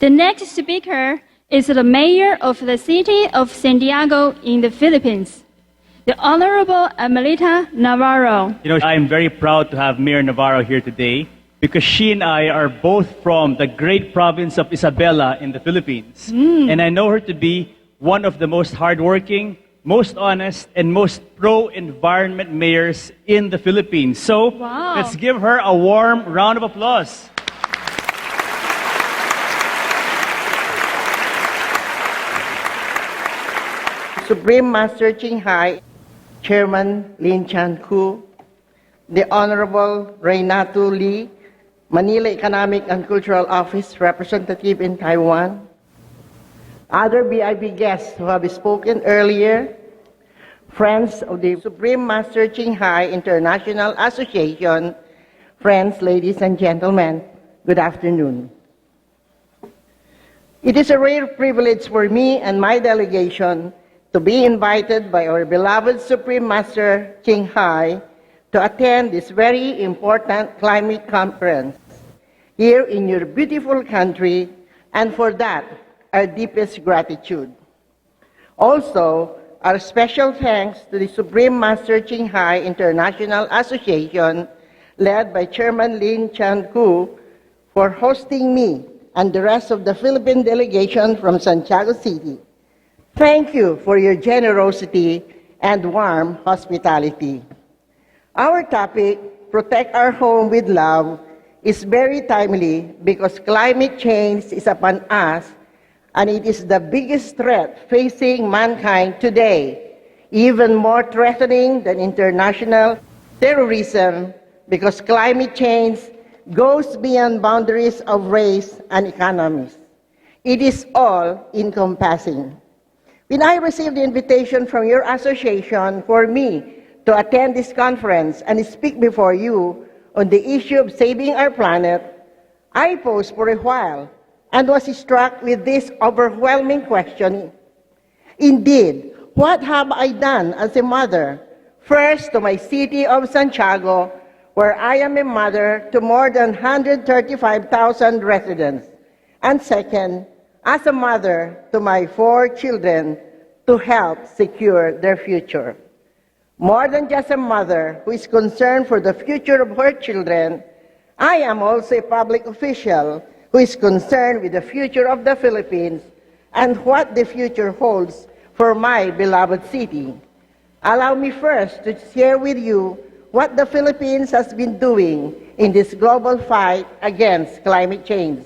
The next speaker is the mayor of the city of Santiago in the Philippines, the Honorable Amelita Navarro. I'm very proud to have Mayor Navarro here today because she and I are both from the great province of Isabela in the Philippines. And I know her to be one of the most hardworking, most honest, and most pro-environment mayors in the Philippines. So let's give her a warm round of applause. Supreme Master Ching Hai, Chairman Lin Chan-Ku, the Honorable Reynatu Lee, Manila Economic and Cultural Office Representative in Taiwan, other VIP guests who have spoken earlier, friends of the Supreme Master Ching Hai International Association, friends, ladies and gentlemen, good afternoon. It is a rare privilege for me and my delegation to be invited by our beloved Supreme Master Ching Hai to attend this very important climate conference here in your beautiful country, and for that, our deepest gratitude. Also, our special thanks to the Supreme Master Ching Hai International Association, led by Chairman Lin Chan-Ku, for hosting me and the rest of the Philippine delegation from Santiago City. Thank you for your generosity and warm hospitality. Our topic, Protect Our Home with Love, is very timely because climate change is upon us and it is the biggest threat facing mankind today, even more threatening than international terrorism because climate change goes beyond boundaries of race and economies. It is all-encompassing. When I received the invitation from your association for me to attend this conference and speak before you on the issue of saving our planet, I paused for a while and was struck with this overwhelming question. Indeed, what have I done as a mother? First, to my city of Santiago, where I am a mother to more than 135,000 residents. And second, as a mother to my 4 children to help secure their future. More than just a mother who is concerned for the future of her children, I am also a public official who is concerned with the future of the Philippines and what the future holds for my beloved city. Allow me first to share with you what the Philippines has been doing in this global fight against climate change.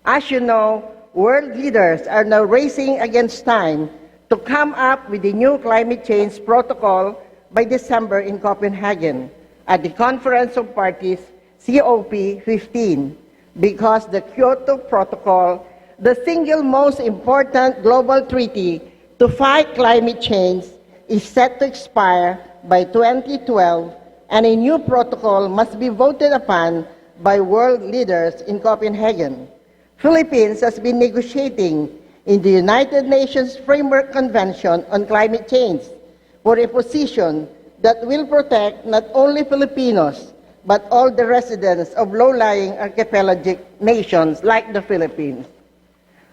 As you know, world leaders are now racing against time to come up with a new climate change protocol by December in Copenhagen at the Conference of Parties COP15, because the Kyoto Protocol, the single most important global treaty to fight climate change, is set to expire by 2012, and a new protocol must be voted upon by world leaders in Copenhagen. Philippines has been negotiating in the United Nations Framework Convention on Climate Change for a position that will protect not only Filipinos, but all the residents of low-lying archipelagic nations like the Philippines.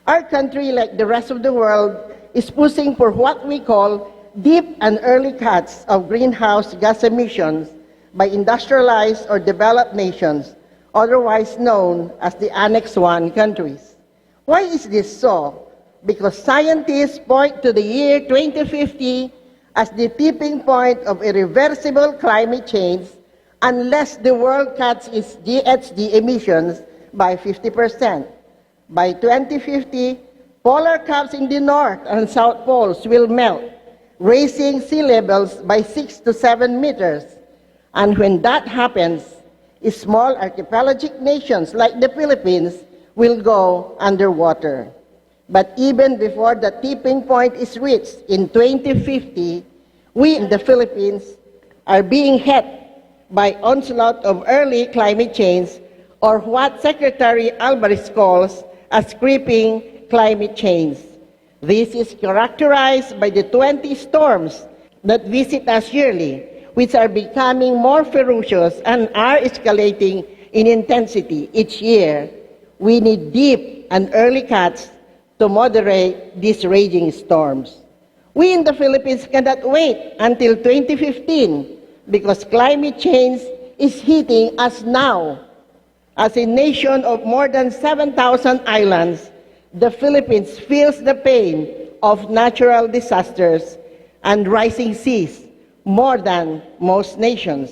Our country, like the rest of the world, is pushing for what we call deep and early cuts of greenhouse gas emissions by industrialized or developed nations, otherwise known as the Annex I countries. Why is this so? Because scientists point to the year 2050 as the tipping point of irreversible climate change unless the world cuts its GHG emissions by 50%. By 2050, polar caps in the North and South Poles will melt, raising sea levels by 6 to 7 meters. And when that happens, small archipelagic nations like the Philippines will go underwater. But even before the tipping point is reached in 2050, we in the Philippines are being hit by onslaught of early climate change, or what Secretary Alvarez calls as creeping climate change. This is characterized by the 20 storms that visit us yearly, which are becoming more ferocious and are escalating in intensity each year. We need deep and early cuts to moderate these raging storms. We in the Philippines cannot wait until 2015 because climate change is hitting us now. As a nation of more than 7,000 islands, the Philippines feels the pain of natural disasters and rising seas more than most nations.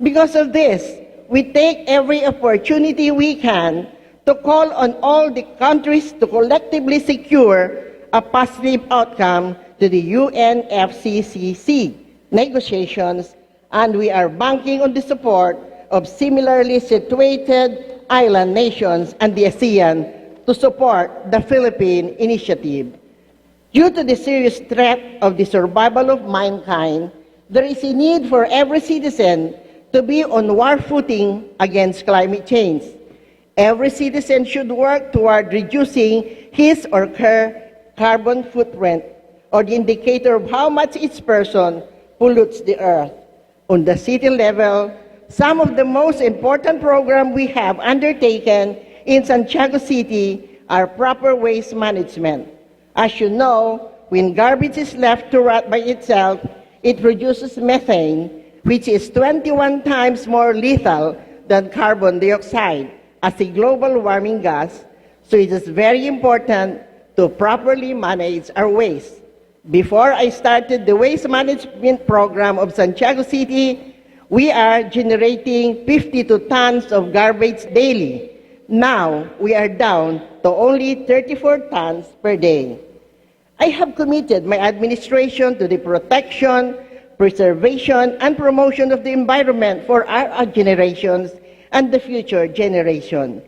Because of this, we take every opportunity we can to call on all the countries to collectively secure a positive outcome to the UNFCCC negotiations, and we are banking on the support of similarly situated island nations and the ASEAN to support the Philippine initiative. Due to the serious threat of the survival of mankind, there is a need for every citizen to be on war footing against climate change. Every citizen should work toward reducing his or her carbon footprint, or the indicator of how much each person pollutes the earth. On the city level, some of the most important programs we have undertaken in Santiago City are proper waste management. As you know, when garbage is left to rot by itself, it produces methane, which is 21 times more lethal than carbon dioxide as a global warming gas, so it is very important to properly manage our waste. Before I started the waste management program of Santiago City, we are generating 52 tons of garbage daily. Now, we are down to only 34 tons per day. I have committed my administration to the protection, preservation, and promotion of the environment for our generations and the future generation.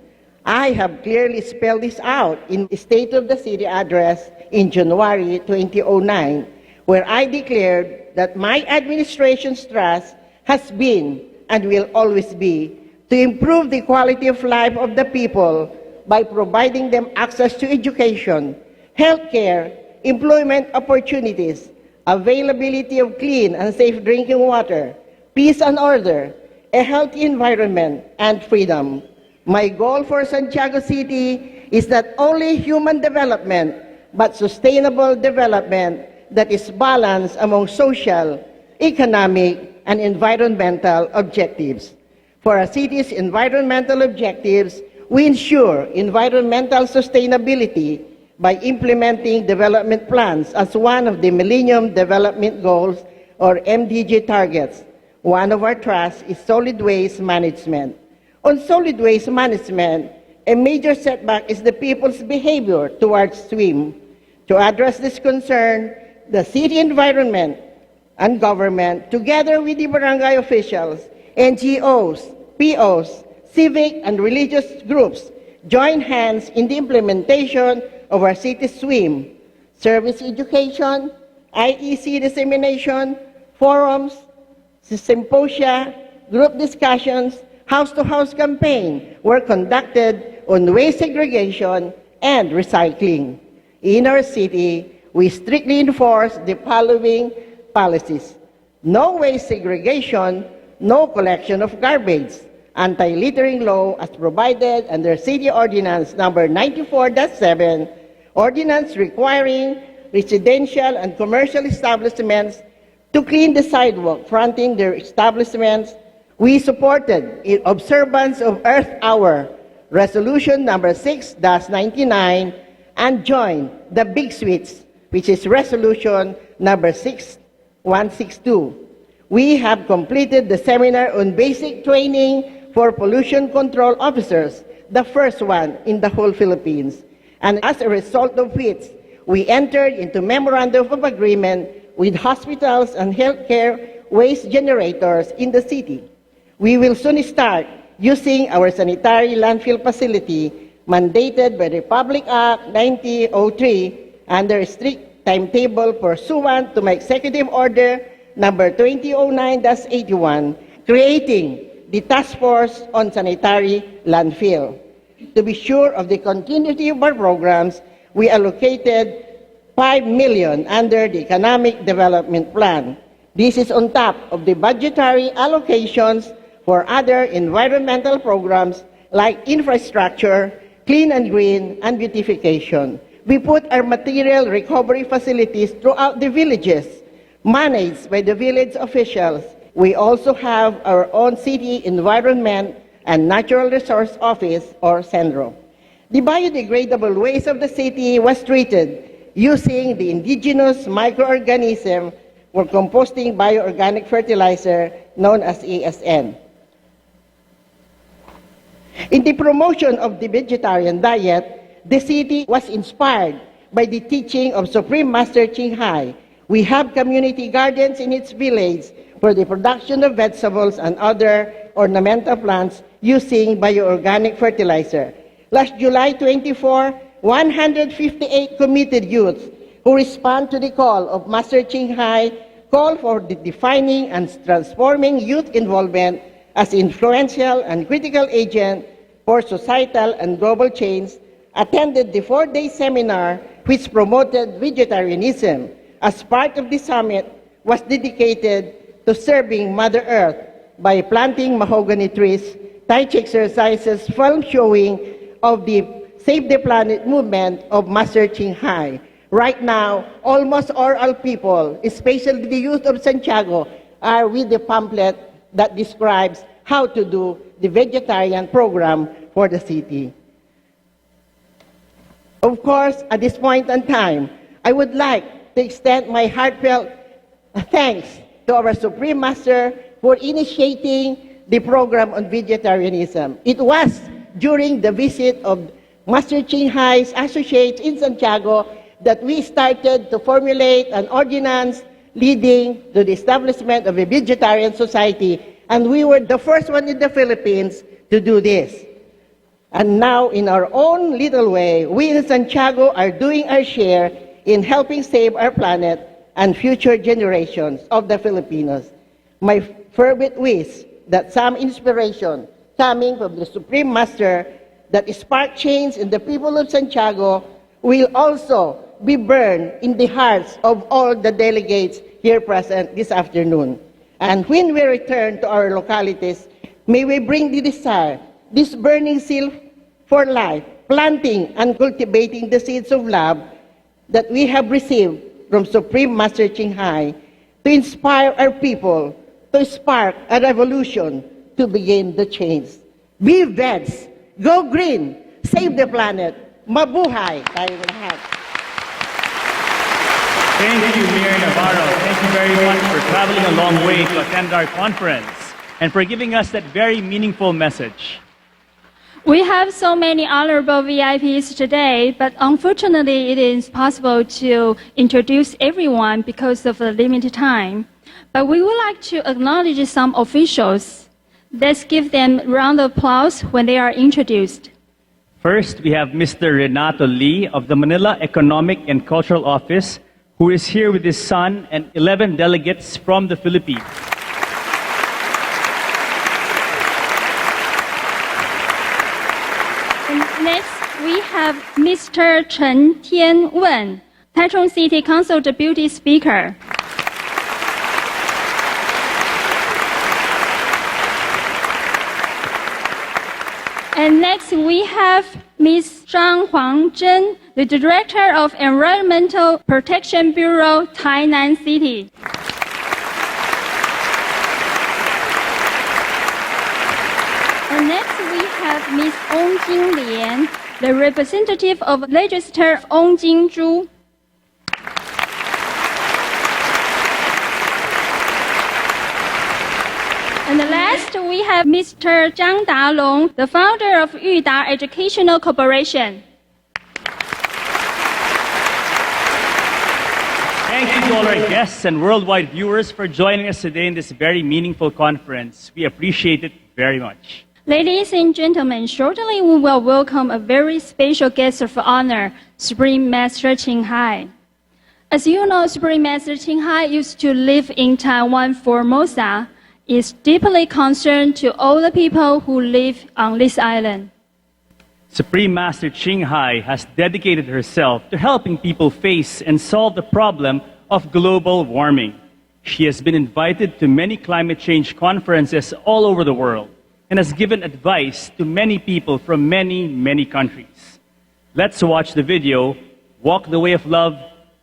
I have clearly spelled this out in the State of the City address in January 2009, where I declared that my administration's trust has been and will always be to improve the quality of life of the people by providing them access to education, healthcare, employment opportunities, availability of clean and safe drinking water, peace and order, a healthy environment, and freedom. My goal for Santiago City is not only human development, but sustainable development that is balanced among social, economic, and environmental objectives. For our city's environmental objectives, we ensure environmental sustainability by implementing development plans as one of the Millennium Development Goals, or MDG targets. One of our trusts is solid waste management. On solid waste management, a major setback is the people's behavior towards swim. To address this concern, the city environment and government, together with the barangay officials, NGOs, POs, civic and religious groups, join hands in the implementation of our city swim, service education, IEC dissemination, forums, symposia, group discussions, house-to-house campaign were conducted on waste segregation and recycling. In our city, we strictly enforce the following policies: no waste segregation, no collection of garbage, anti-littering law as provided under City Ordinance number 94-7, ordinance requiring residential and commercial establishments to clean the sidewalk fronting their establishments. We supported in observance of Earth Hour, Resolution number 6-99, and joined the Big Switch, which is Resolution number 6162. We have completed the seminar on basic training for pollution control officers, the first one in the whole Philippines, and as a result of which, we entered into memorandum of agreement with hospitals and healthcare waste generators in the city. We will soon start using our sanitary landfill facility mandated by the Republic Act 9003 under a strict timetable pursuant to my Executive Order number 2009-81, creating the Task Force on Sanitary Landfill. To be sure of the continuity of our programs, we allocated 5 million under the Economic Development Plan. This is on top of the budgetary allocations for other environmental programs like infrastructure, clean and green, and beautification. We put our material recovery facilities throughout the villages, managed by the village officials. We also have our own City Environment and Natural Resource Office, or CENRO. The biodegradable waste of the city was treated using the indigenous microorganism for composting bioorganic fertilizer known as ASN. In the promotion of the vegetarian diet, the city was inspired by the teaching of Supreme Master Ching Hai. We have community gardens in its village for the production of vegetables and other ornamental plants using bioorganic fertilizer. Last July 24, 158 committed youths who respond to the call of Master Ching Hai call for the defining and transforming youth involvement as influential and critical agent for societal and global change, attended the 4-day seminar which promoted vegetarianism. As part of the summit was dedicated to serving Mother Earth by planting mahogany trees, Tai Chi exercises, film showing of the Save the Planet movement of Master Ching Hai. Right now, almost all our people, especially the youth of Santiago, are with the pamphlet that describes how to do the vegetarian program for the city. Of course, at this point in time, I would like to extend my heartfelt thanks to our Supreme Master for initiating the program on vegetarianism. It was during the visit of Master Ching Hai's associates in Santiago that we started to formulate an ordinance leading to the establishment of a vegetarian society, and we were the first one in the Philippines to do this. And now, in our own little way, we in Santiago are doing our share in helping save our planet and future generations of the Filipinos. My fervent wish that some inspiration coming from the Supreme Master that spark change in the people of Santiago will also be burned in the hearts of all the delegates here present this afternoon. And when we return to our localities, may we bring the desire, this burning zeal for life, planting and cultivating the seeds of love that we have received from Supreme Master Ching Hai to inspire our people, to spark a revolution to begin the change. Be vets, go green, save the planet, mabuhay tayo lahat. Thank you, Mayor Navarro. Thank you very much for traveling a long way to attend our conference and for giving us that very meaningful message. We have so many honorable VIPs today, but unfortunately it is possible to introduce everyone because of the limited time. But we would like to acknowledge some officials. Let's give them a round of applause when they are introduced. First, we have Mr. Renato Lee of the Manila Economic and Cultural Office, who is here with his son and 11 delegates from the Philippines. And next, we have Mr. Chen Tianwen, Taichung City Council Deputy Speaker. And next, we have Ms. Zhang Huangzhen, the Director of Environmental Protection Bureau, Tainan City. And next, we have Ms. Ong Jinglian, the representative of Legislator Ong Jinzhu. And last, we have Mr. Zhang Dalong, the founder of Yuda Educational Corporation. Thank you to all our guests and worldwide viewers for joining us today in this very meaningful conference. We appreciate it very much. Ladies and gentlemen, shortly we will welcome a very special guest of honor, Supreme Master Ching Hai. As you know, Supreme Master Ching Hai used to live in Taiwan, Formosa, is deeply concerned to all the people who live on this island. Supreme Master Ching Hai has dedicated herself to helping people face and solve the problem of global warming. She has been invited to many climate change conferences all over the world and has given advice to many people from many, many countries. Let's watch the video, Walk the Way of Love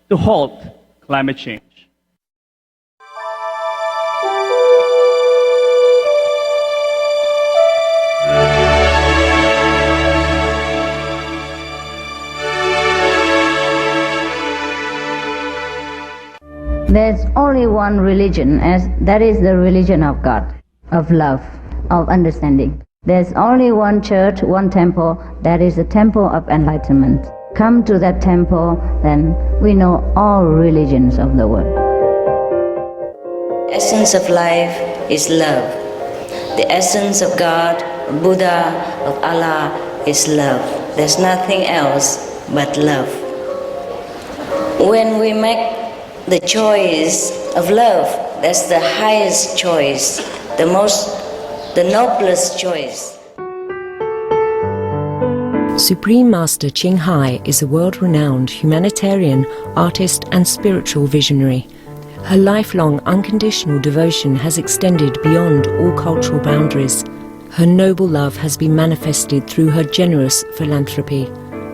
to Halt Climate Change. There's only one religion, as that is the religion of God, of love, of understanding. There's only one church, one temple, that is the temple of enlightenment. Come to that temple, then we know all religions of the world. The essence of life is love. The essence of God, Buddha, of Allah is love. There's nothing else but love. When we make the choice of love, that's the highest choice, the noblest choice. Supreme Master Ching Hai is a world-renowned humanitarian, artist and spiritual visionary. Her lifelong unconditional devotion has extended beyond all cultural boundaries. Her noble love has been manifested through her generous philanthropy.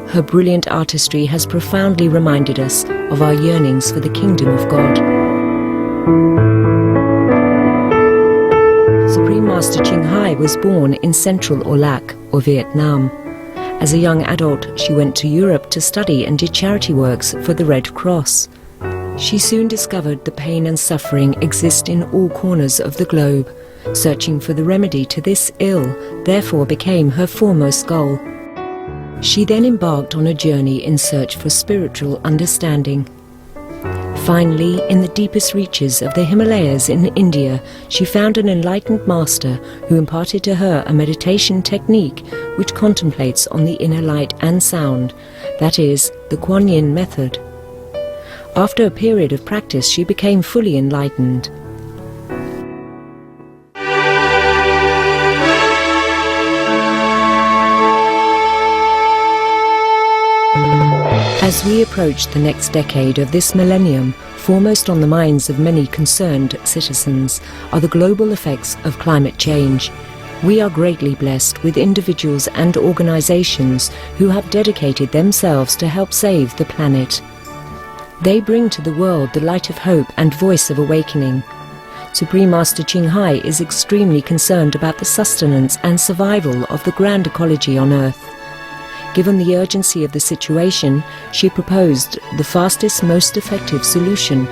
Her brilliant artistry has profoundly reminded us of our yearnings for the kingdom of God. Supreme Master Ching Hai was born in central O Lac, or Vietnam. As a young adult, she went to Europe to study and did charity works for the Red Cross. She soon discovered the pain and suffering exist in all corners of the globe. Searching for the remedy to this ill, therefore, became her foremost goal. She then embarked on a journey in search for spiritual understanding. Finally, in the deepest reaches of the Himalayas in India, she found an enlightened master who imparted to her a meditation technique which contemplates on the inner light and sound, that is, the Kuan Yin method. After a period of practice, she became fully enlightened. As we approach the next decade of this millennium, foremost on the minds of many concerned citizens are the global effects of climate change. We are greatly blessed with individuals and organizations who have dedicated themselves to help save the planet. They bring to the world the light of hope and voice of awakening. Supreme Master Ching Hai is extremely concerned about the sustenance and survival of the grand ecology on Earth. Given the urgency of the situation, she proposed the fastest, most effective solution.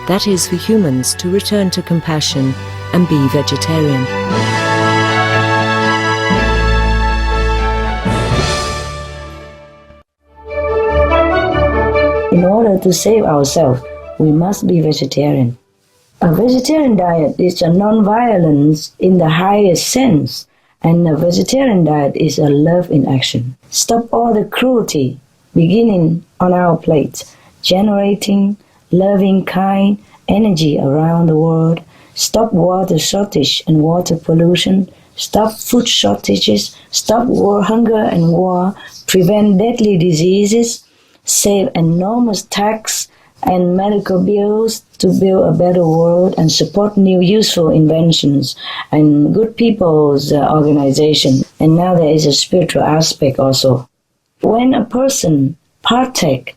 That is for humans to return to compassion and be vegetarian. In order to save ourselves, we must be vegetarian. A vegetarian diet is a non-violence in the highest sense, and a vegetarian diet is a love in action. Stop all the cruelty beginning on our plates, generating loving, kind energy around the world. Stop water shortage and water pollution. Stop food shortages. Stop hunger and war. Prevent deadly diseases. Save enormous tax and medical bills to build a better world, and support new useful inventions and good people's organization. And now there is a spiritual aspect also. When a person partake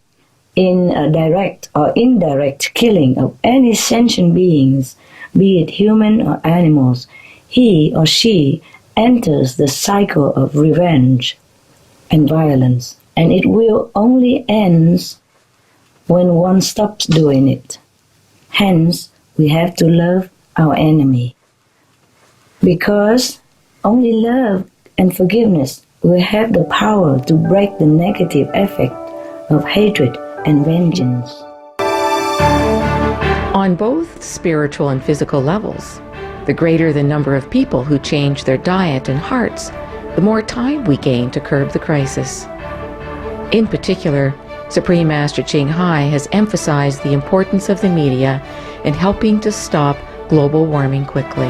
in a direct or indirect killing of any sentient beings, be it human or animals, he or she enters the cycle of revenge and violence, and it will only end when one stops doing it. Hence, we have to love our enemy, because only love and forgiveness will have the power to break the negative effect of hatred and vengeance. On both spiritual and physical levels, the greater the number of people who change their diet and hearts, the more time we gain to curb the crisis. In particular, Supreme Master Ching Hai has emphasized the importance of the media in helping to stop global warming quickly.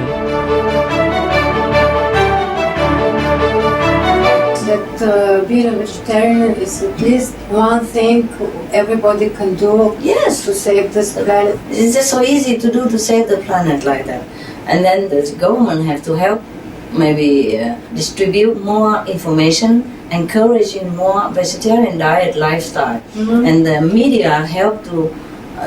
That being a vegetarian is at least one thing everybody can do, Yes. to save this planet. It's just so easy to do to save the planet like that. And then the government have to help maybe distribute more information, encouraging more vegetarian diet lifestyle. And the media help to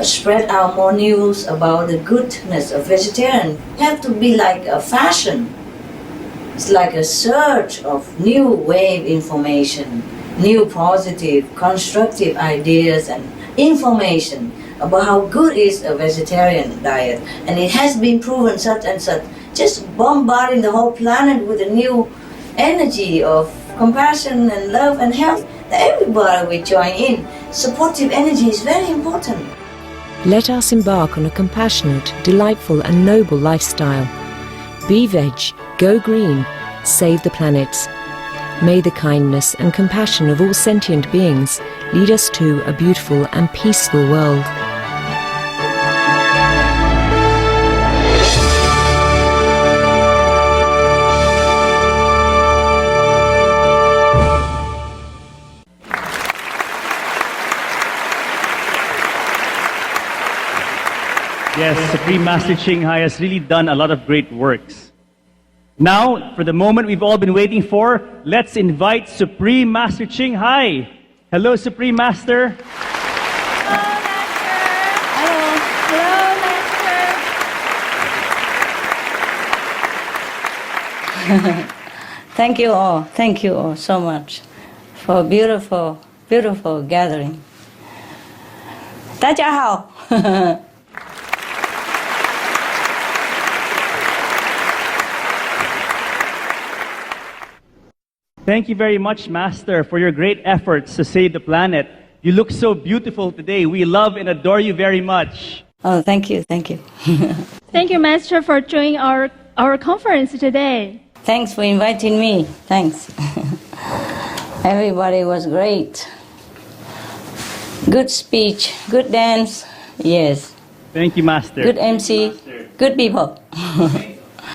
spread out more news about the goodness of vegetarian. It have to be like a fashion. It's like a search of new wave information, new positive, constructive ideas and information about how good is a vegetarian diet. And it has been proven such and such, just bombarding the whole planet with a new energy of compassion and love and health. Everybody will join in. Supportive energy is very important. Let us embark on a compassionate, delightful and noble lifestyle. Be veg, go green, save the planet. May the kindness and compassion of all sentient beings lead us to a beautiful and peaceful world. Yes, Supreme Master Ching Hai has really done a lot of great works. Now, for the moment we've all been waiting for, let's invite Supreme Master Ching Hai. Hello, Supreme Master. Thank you all so much for a beautiful, beautiful gathering. 大家好。Thank you very much, Master, for your great efforts to save the planet. You look so beautiful today. We love and adore you very much. Oh, thank you, thank you. Thank you, Master, for joining our conference today. Thanks for inviting me. Thanks. Everybody was great. Good speech, good dance. Yes. Thank you, Master. Good MC, good people.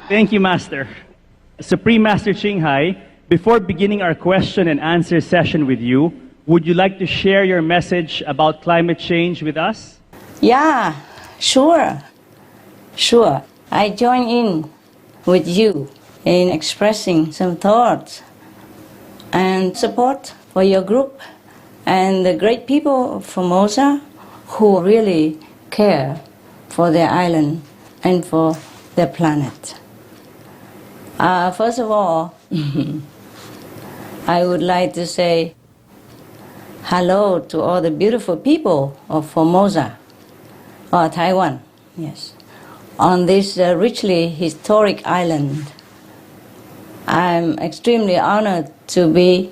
Thank you, Master. Supreme Master Ching Hai, before beginning our question and answer session with you, would you like to share your message about climate change with us? Yeah, sure. I join in with you in expressing some thoughts and support for your group and the great people of Formosa who really care for their island and for their planet. First of all, I would like to say hello to all the beautiful people of Formosa, or Taiwan, yes, on this richly historic island. I'm extremely honored to be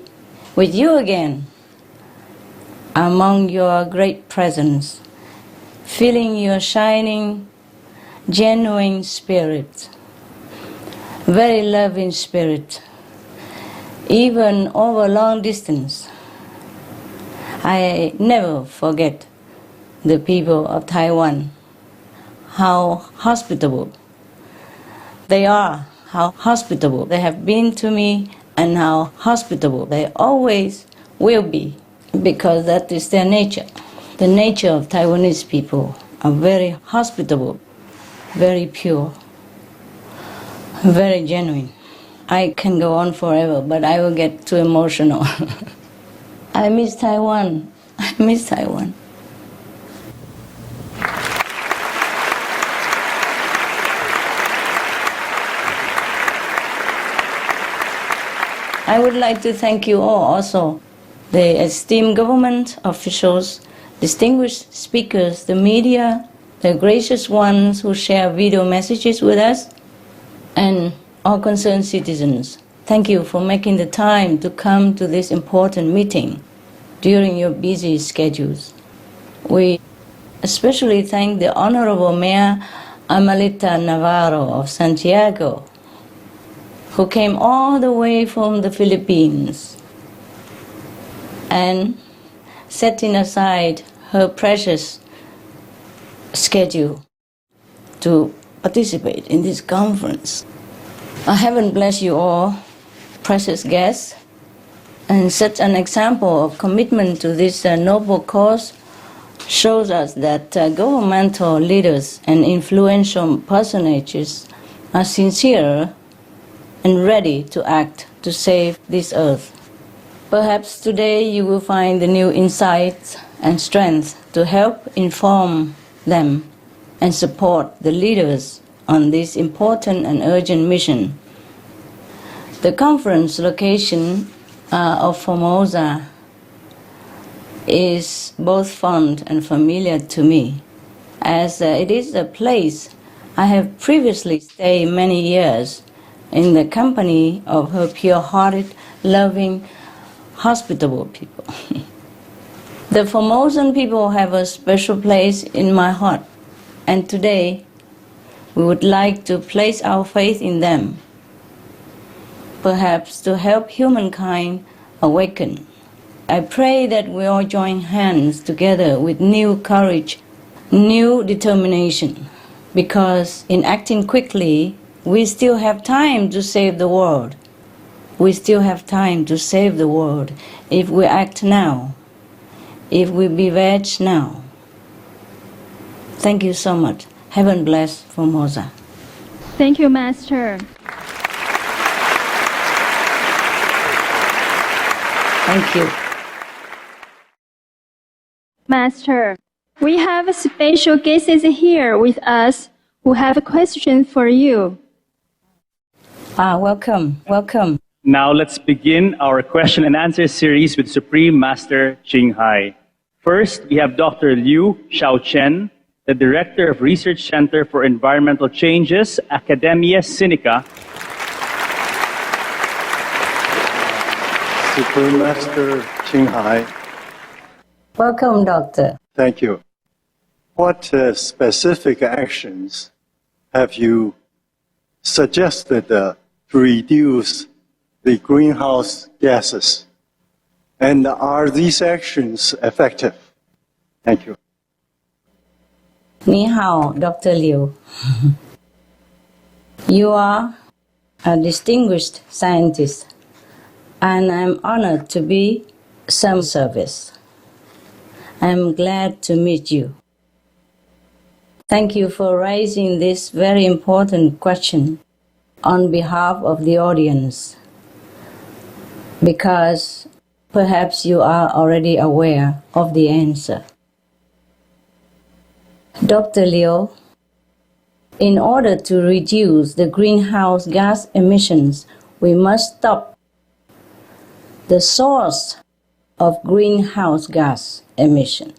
with you again among your great presence, feeling your shining, genuine spirit, very loving spirit, even over long distance. I never forget the people of Taiwan, how hospitable they are, how hospitable they have been to me, and how hospitable they always will be, because that is their nature. The nature of Taiwanese people are very hospitable, very pure, very genuine. I can go on forever, but I will get too emotional. I miss Taiwan. I miss Taiwan. I would like to thank you all also, the esteemed government officials, distinguished speakers, the media, the gracious ones who share video messages with us, and all concerned citizens. Thank you for making the time to come to this important meeting during your busy schedules. We especially thank the Honorable Mayor Amalita Navarro of Santiago, who came all the way from the Philippines and setting aside her precious schedule to participate in this conference. Heaven bless you all, precious guests, and such an example of commitment to this noble cause shows us that governmental leaders and influential personages are sincere and ready to act to save this earth. Perhaps today you will find the new insights and strength to help inform them and support the leaders on this important and urgent mission. The conference location of Formosa is both fond and familiar to me, as it is a place I have previously stayed many years in the company of her pure-hearted, loving, hospitable people. The Formosan people have a special place in my heart, and today we would like to place our faith in them, perhaps to help humankind awaken. I pray that we all join hands together with new courage, new determination, because in acting quickly, we still have time to save the world. We still have time to save the world if we act now, if we bewitch now. Thank you so much. Heaven bless Formosa. Thank you, Master. Thank you. Master, we have special guests here with us who have a question for you. Welcome. Now let's begin our question and answer series with Supreme Master Ching Hai. First, we have Dr. Liu Xiaochen, the Director of Research Center for Environmental Changes, Academia Sinica. Supreme Master Ching Hai. Welcome, Doctor. Thank you. What specific actions have you suggested to reduce the greenhouse gases? And are these actions effective? Thank you. Ni hao, Dr. Liu. You are a distinguished scientist, and I'm honored to be some service. I'm glad to meet you. Thank you for raising this very important question on behalf of the audience, because perhaps you are already aware of the answer. Dr. Liu, in order to reduce the greenhouse gas emissions, we must stop the source of greenhouse gas emission.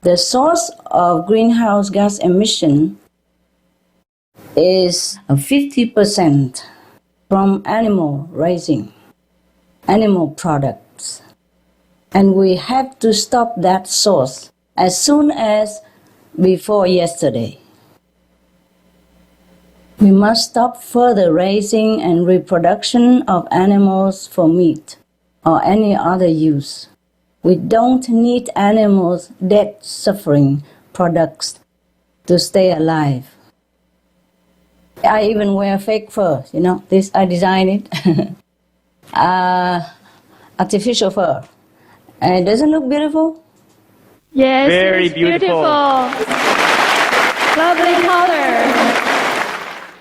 The source of greenhouse gas emission is 50% from animal raising, animal products. And we have to stop that source as soon as before yesterday. We must stop further raising and reproduction of animals for meat or any other use. We don't need animals' death suffering products to stay alive. I even wear fake fur, this I designed it. Artificial fur. And doesn't it look beautiful? Yes, Very it's beautiful. Lovely color.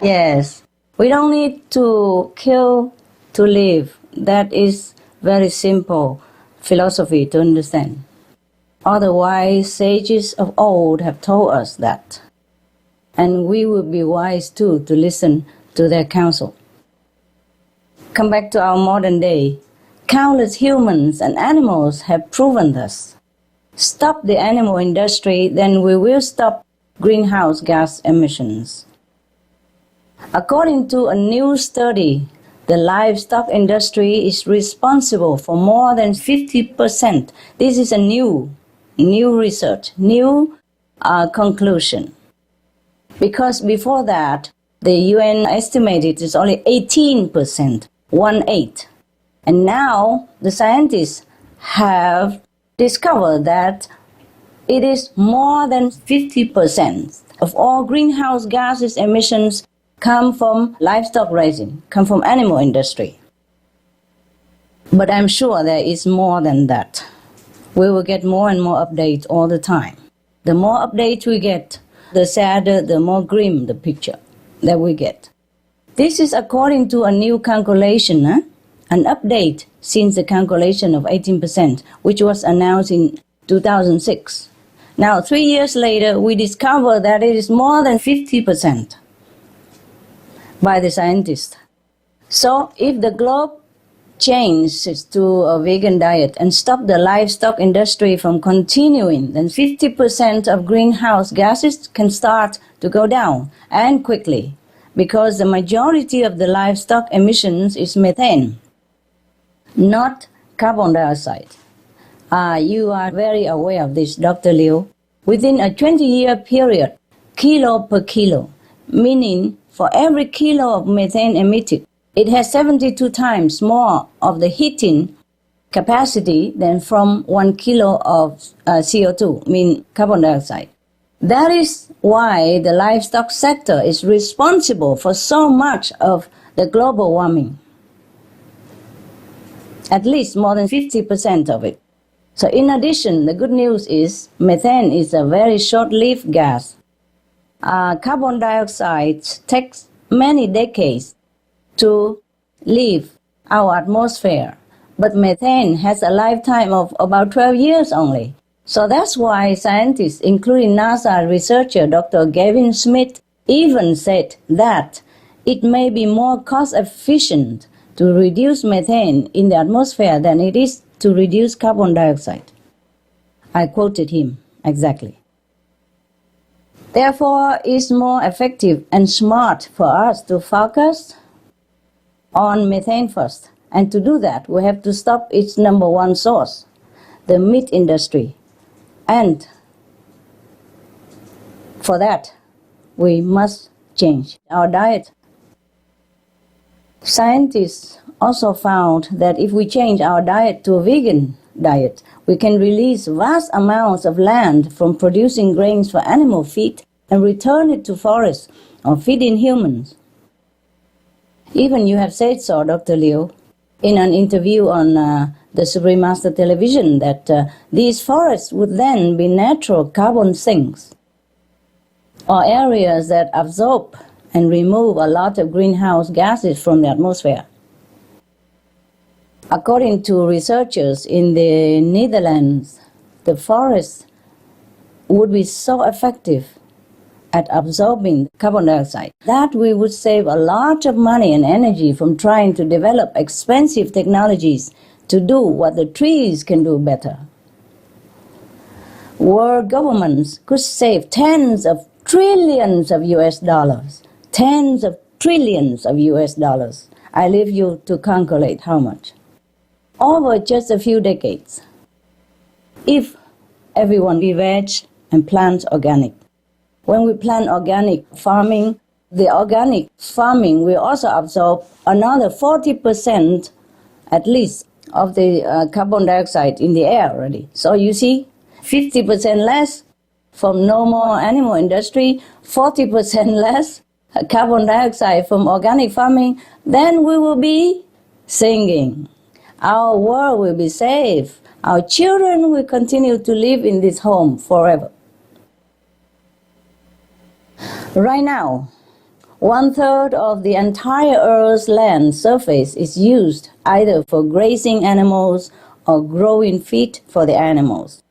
Yes. We don't need to kill to live. That is very simple philosophy to understand. Otherwise, sages of old have told us that. And we will be wise too to listen to their counsel. Come back to our modern day. Countless humans and animals have proven this. Stop the animal industry, then we will stop greenhouse gas emissions. According to a new study, the livestock industry is responsible for more than 50%. This is a new research, new conclusion. Because before that, the UN estimated it's only 18%, 1/8. And now the scientists have discovered that it is more than 50% of all greenhouse gases emissions come from livestock raising, come from animal industry. But I'm sure there is more than that. We will get more and more updates all the time. The more updates we get, the sadder, the more grim the picture that we get. This is according to a new calculation, an update since the calculation of 18%, which was announced in 2006. Now, 3 years later, we discover that it is more than 50% by the scientists. So, if the globe changes to a vegan diet and stop the livestock industry from continuing, then 50% of greenhouse gases can start to go down, and quickly, because the majority of the livestock emissions is methane, not carbon dioxide. You are very aware of this, Dr. Liu. Within a 20-year period, kilo per kilo, meaning for every kilo of methane emitted, it has 72 times more of the heating capacity than from 1 kilo of CO2, mean carbon dioxide. That is why the livestock sector is responsible for so much of the global warming. At least more than 50% of it. So in addition, the good news is methane is a very short-lived gas. Carbon dioxide takes many decades to leave our atmosphere, but methane has a lifetime of about 12 years only. So that's why scientists, including NASA researcher Dr. Gavin Smith, even said that it may be more cost-efficient to reduce methane in the atmosphere than it is to reduce carbon dioxide. I quoted him exactly. Therefore, it's more effective and smart for us to focus on methane first. And to do that, we have to stop its number one source, the meat industry. And for that, we must change our diet. Scientists also found that if we change our diet to a vegan diet, we can release vast amounts of land from producing grains for animal feed and return it to forests or feeding humans. Even you have said so, Dr. Liu, in an interview on the Supreme Master television, that these forests would then be natural carbon sinks, or areas that absorb and remove a lot of greenhouse gases from the atmosphere. According to researchers in the Netherlands, the forests would be so effective at absorbing carbon dioxide that we would save a lot of money and energy from trying to develop expensive technologies to do what the trees can do better. World governments could save tens of trillions of US dollars. Tens of trillions of US dollars. I leave you to calculate how much. Over just a few decades. If everyone be veg and plant organic. When we plant organic farming, the organic farming will also absorb another 40% at least of the carbon dioxide in the air already. So you see, 50% less from normal animal industry, 40% less carbon dioxide from organic farming, then we will be singing. Our world will be safe. Our children will continue to live in this home forever. Right now, 1/3 of the entire Earth's land surface is used either for grazing animals or growing feed for the animals,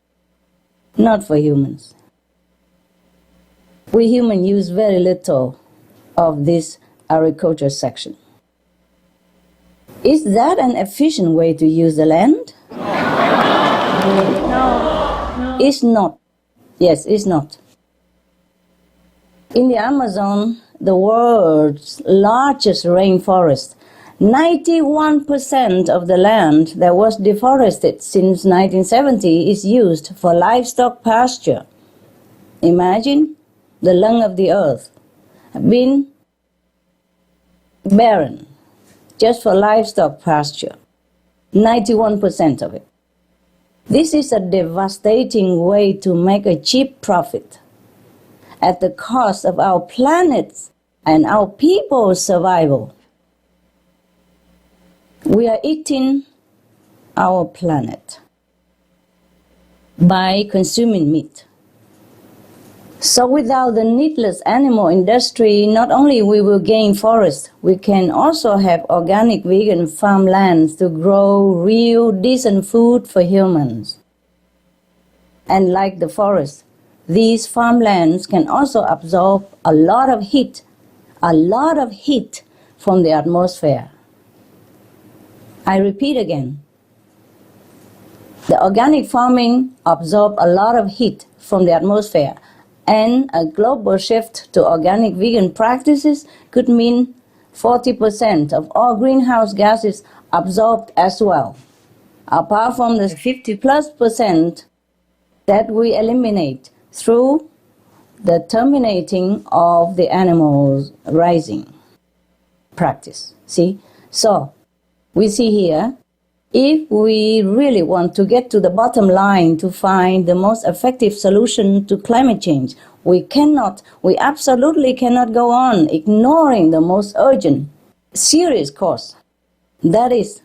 not for humans. We humans use very little of this agriculture section. Is that an efficient way to use the land? No. It's not. Yes, it's not. In the Amazon, the world's largest rainforest, 91% of the land that was deforested since 1970 is used for livestock pasture. Imagine the lung of the earth being barren just for livestock pasture, 91% of it. This is a devastating way to make a cheap profit at the cost of our planet's and our people's survival. We are eating our planet by consuming meat. So without the needless animal industry, not only we will gain forests, we can also have organic vegan farmlands to grow real decent food for humans. And like the forest, these farmlands can also absorb a lot of heat from the atmosphere. I repeat again, the organic farming absorbs a lot of heat from the atmosphere, and a global shift to organic vegan practices could mean 40% of all greenhouse gases absorbed as well, apart from the 50+% that we eliminate through the terminating of the animals rising practice. See? So, we see here, if we really want to get to the bottom line to find the most effective solution to climate change, we absolutely cannot go on ignoring the most urgent, serious cause. That is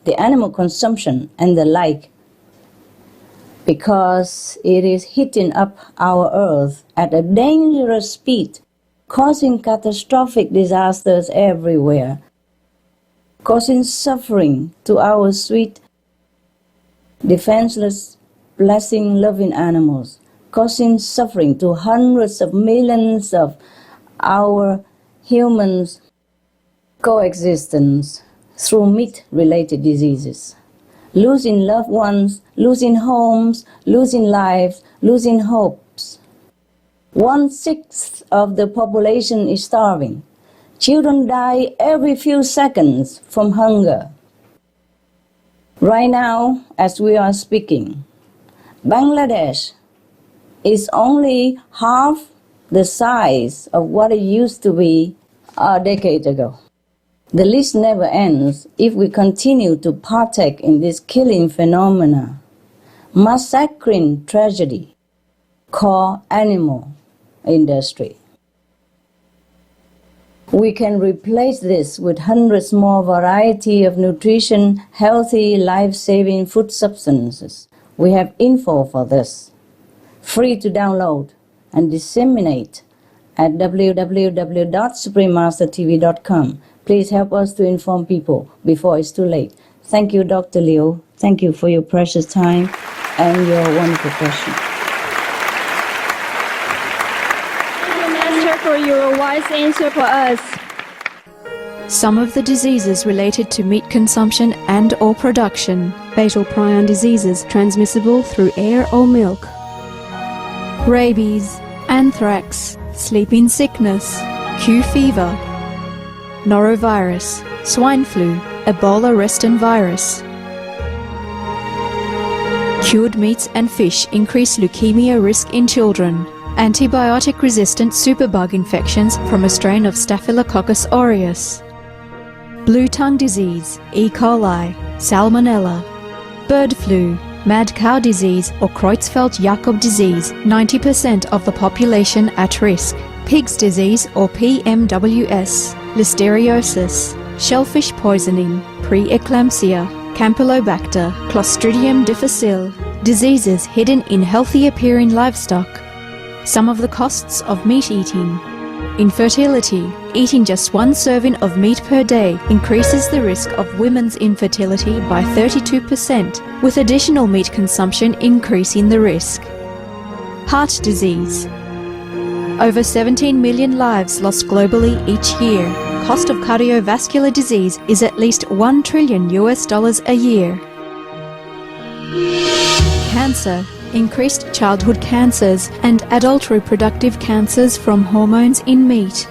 the animal consumption and the like, because it is heating up our earth at a dangerous speed, causing catastrophic disasters everywhere, causing suffering to our sweet, defenseless, blessing-loving animals, causing suffering to hundreds of millions of our humans' coexistence through meat-related diseases, losing loved ones, losing homes, losing lives, losing hopes. 1/6 of the population is starving. Children die every few seconds from hunger. Right now, as we are speaking, Bangladesh is only half the size of what it used to be a decade ago. The list never ends if we continue to partake in this killing phenomena, massacring tragedy called animal industry. We can replace this with hundreds more variety of nutrition, healthy, life-saving food substances. We have info for this, free to download and disseminate at www.suprememastertv.com. Please help us to inform people before it's too late. Thank you, Dr. Liu. Thank you for your precious time and your wonderful question. For your wise answer for us. Some of the diseases related to meat consumption and or production. Fatal prion diseases transmissible through air or milk. Rabies, anthrax, sleeping sickness, Q fever, norovirus, swine flu, Ebola reston virus. Cured meats and fish increase leukemia risk in children. Antibiotic-resistant superbug infections from a strain of Staphylococcus aureus. Blue tongue disease, E. coli, Salmonella. Bird flu, mad cow disease or Creutzfeldt-Jakob disease, 90% of the population at risk. Pig's disease or PMWS, Listeriosis. Shellfish poisoning, preeclampsia, Campylobacter, Clostridium difficile. Diseases hidden in healthy-appearing livestock. Some of the costs of meat eating. Infertility. Eating just one serving of meat per day increases the risk of women's infertility by 32%, with additional meat consumption increasing the risk. Heart disease. Over 17 million lives lost globally each year. Cost of cardiovascular disease is at least $1 trillion a year. Cancer. Increased childhood cancers and adult reproductive cancers from hormones in meat.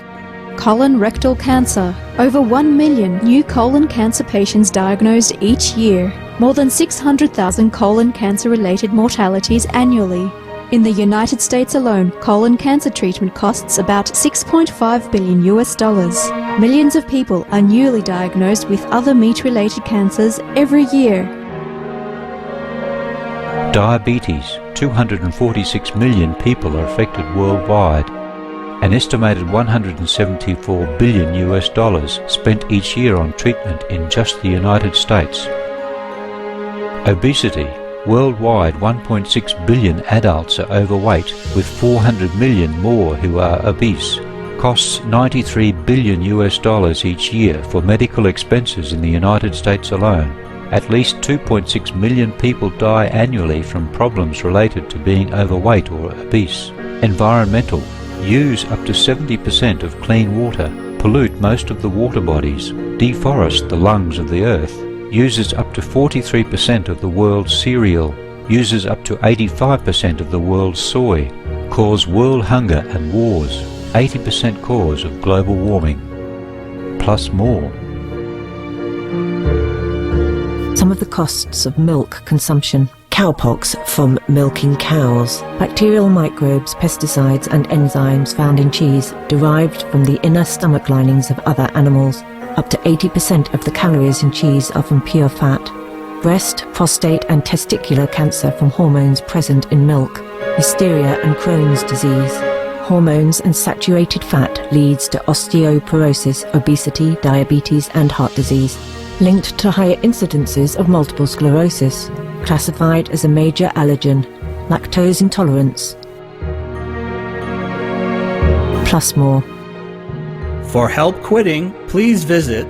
Colon rectal cancer. Over 1 million new colon cancer patients diagnosed each year. More than 600,000 colon cancer-related mortalities annually. In the United States alone, colon cancer treatment costs about $6.5 billion. Millions of people are newly diagnosed with other meat-related cancers every year. Diabetes. 246 million people are affected worldwide. An estimated $174 billion spent each year on treatment in just the United States. Obesity. Worldwide, 1.6 billion adults are overweight, with 400 million more who are obese. Costs $93 billion each year for medical expenses in the United States alone. At least 2.6 million people die annually from problems related to being overweight or obese. Environmental. Use up to 70% of clean water. Pollute most of the water bodies. Deforest the lungs of the earth. Uses up to 43% of the world's cereal. Uses up to 85% of the world's soy. Cause world hunger and wars. 80% cause of global warming. Plus more. Some of the costs of milk consumption. Cowpox from milking cows. Bacterial microbes, pesticides and enzymes found in cheese derived from the inner stomach linings of other animals. Up to 80% of the calories in cheese are from pure fat. Breast, prostate and testicular cancer from hormones present in milk. Hysteria and Crohn's disease. Hormones and saturated fat leads to osteoporosis, obesity, diabetes and heart disease. Linked to higher incidences of multiple sclerosis. Classified as a major allergen. Lactose intolerance. Plus more. For help quitting, please visit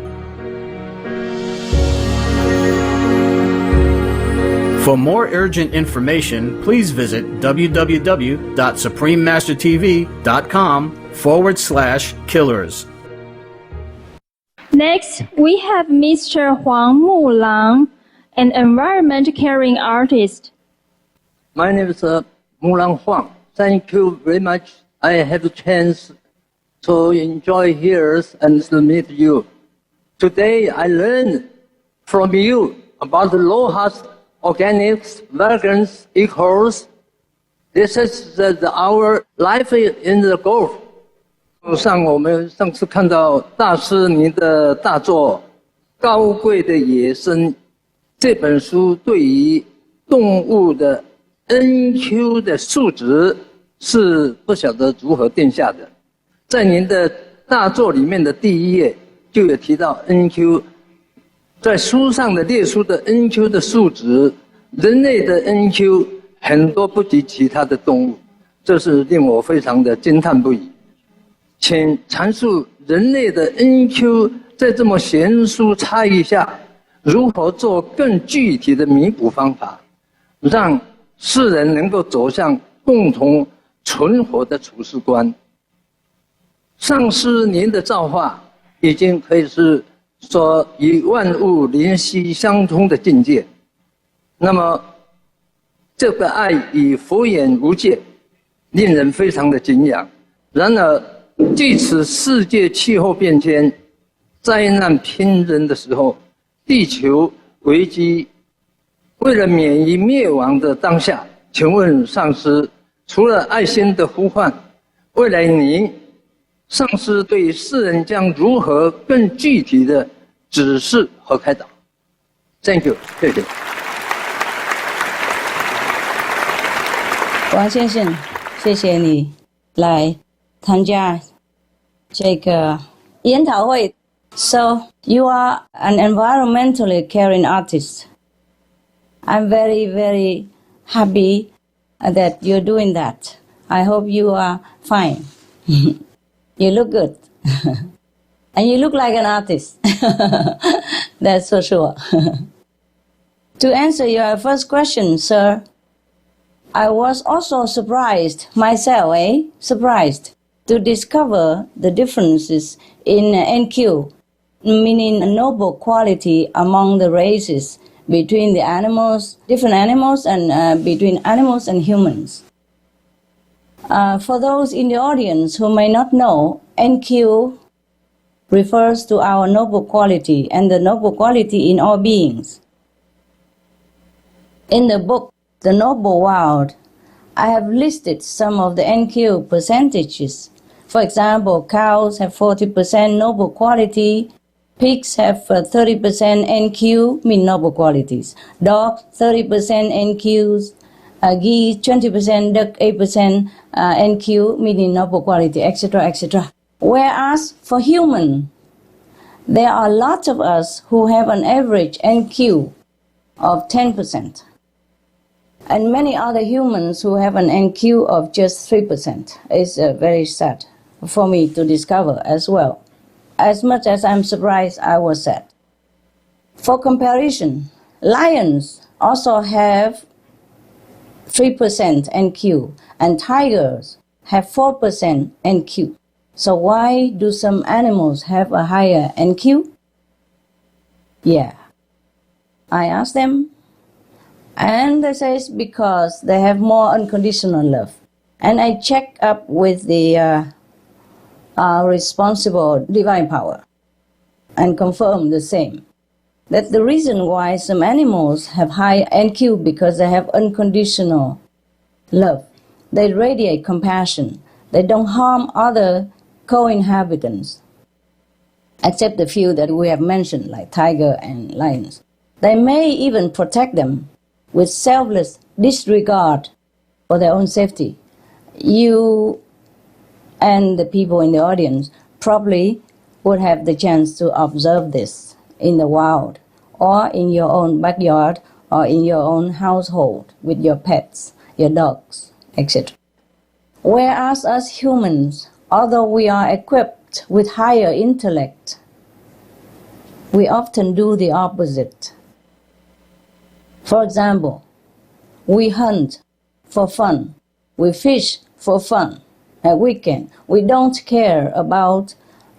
For more urgent information, please visit www.suprememastertv.com/killers. Next, we have Mr. Huang Mulang, an environment caring artist. My name is Mulang Huang. Thank you very much. I have a chance to enjoy here and to meet you. Today, I learned from you about the low-cost organics, vegans, equals. This is our life in the Gulf. 我们上次看到大师您的大作《高贵的野生》这本书，对于动物的 NQ 的数值是不晓得如何定下的。在您的大作里面的第一页就有提到 NQ， 在书上的列出的 NQ 的数值，人类的 NQ 很多不及其他的动物，这是令我非常的惊叹不已。请阐述人类的 NQ 在这么悬殊差异下，如何做更具体的弥补方法，让世人能够走向共同存活的处世观。上师您的造化已经可以是说与万物灵犀相通的境界，那么这个爱已佛眼无界，令人非常的敬仰。然而据此世界气候变迁、灾难频仍的时候，地球危机，为了免于灭亡的当下，请问上师，除了爱心的呼唤，未来您上师对世人将如何更具体的指示和开导 ？Thank you， 谢谢。王先生，谢谢你来参加这个研讨会。So you are an environmentally caring artist. I'm very, very happy that you're doing that. I hope you are fine. You look good. And you look like an artist. That's for sure. To answer your first question, sir, I was also surprised myself, surprised to discover the differences in NQ, meaning noble quality among the races between the animals, different animals, and between animals and humans. For those in the audience who may not know, NQ refers to our noble quality and the noble quality in all beings. In the book, The Noble World, I have listed some of the NQ percentages. For example, cows have 40% noble quality, pigs have 30% NQ, mean noble qualities, dog 30% NQs, geese 20%, duck 8% NQ, meaning noble quality, etc., etc. Whereas for human, there are lots of us who have an average NQ of 10%. and many other humans who have an NQ of just 3%. It's very sad for me to discover as well. As much as I'm surprised, I was sad. For comparison, lions also have 3% NQ, and tigers have 4% NQ. So why do some animals have a higher NQ? Yeah. I asked them, and they say it's because they have more unconditional love. And I checked up with the responsible divine power and confirmed the same. That the reason why some animals have high NQ because they have unconditional love. They radiate compassion. They don't harm other co-inhabitants, except the few that we have mentioned, like tiger and lions. They may even protect them with selfless disregard for their own safety. You and the people in the audience probably would have the chance to observe this in the wild, or in your own backyard, or in your own household with your pets, your dogs, etc. Whereas us humans, although we are equipped with higher intellect, we often do the opposite. For example, we hunt for fun, we fish for fun at weekend. We don't care about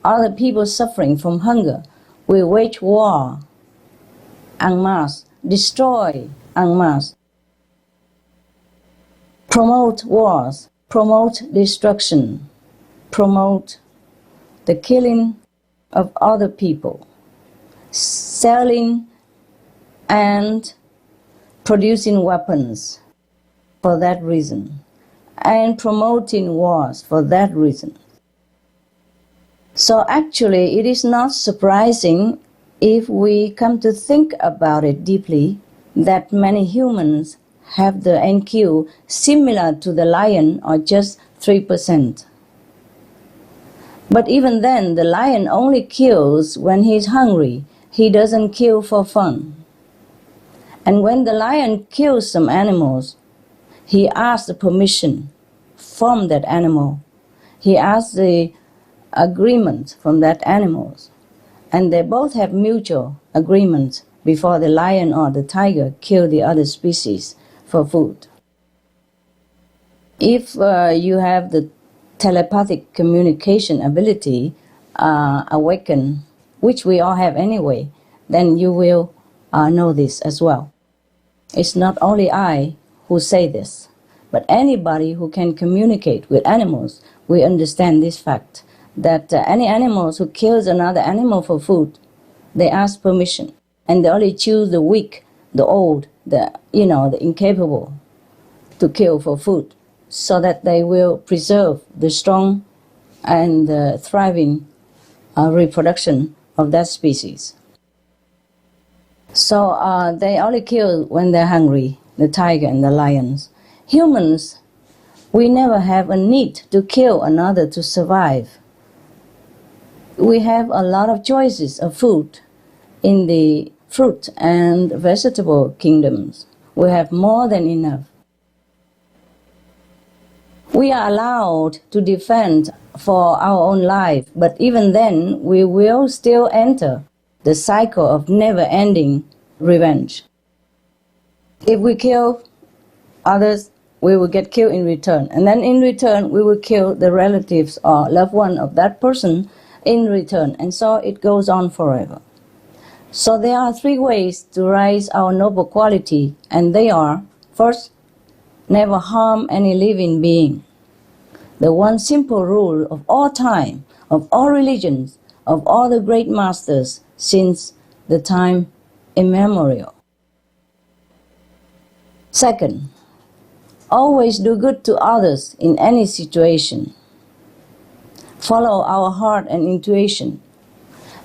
other people suffering from hunger. We wage war en masse, destroy en masse, promote wars, promote destruction, promote the killing of other people, selling and producing weapons for that reason, and promoting wars for that reason. So actually, it is not surprising if we come to think about it deeply that many humans have the NQ similar to the lion or just 3%. But even then, the lion only kills when he's hungry. He doesn't kill for fun. And when the lion kills some animals, he asks the permission from that animal. He asks the agreement from that animal. And they both have mutual agreement before the lion or the tiger kill the other species for food. If you have the telepathic communication ability awakened, which we all have anyway, then you will know this as well. It's not only I who say this, but anybody who can communicate with animals will understand this fact, that any animals who kills another animal for food, they ask permission, and they only choose the weak, the old, the incapable to kill for food, so that they will preserve the strong and thriving reproduction of that species. So they only kill when they're hungry, the tiger and the lions. Humans, we never have a need to kill another to survive. We have a lot of choices of food in the fruit and vegetable kingdoms. We have more than enough. We are allowed to defend for our own life, but even then we will still enter the cycle of never-ending revenge. If we kill others, we will get killed in return. And then in return, we will kill the relatives or loved one of that person in return. And so it goes on forever. So there are 3 ways to raise our noble quality, and they are, first, never harm any living being. The one simple rule of all time, of all religions, of all the great masters since the time immemorial. Second, always do good to others in any situation. Follow our heart and intuition.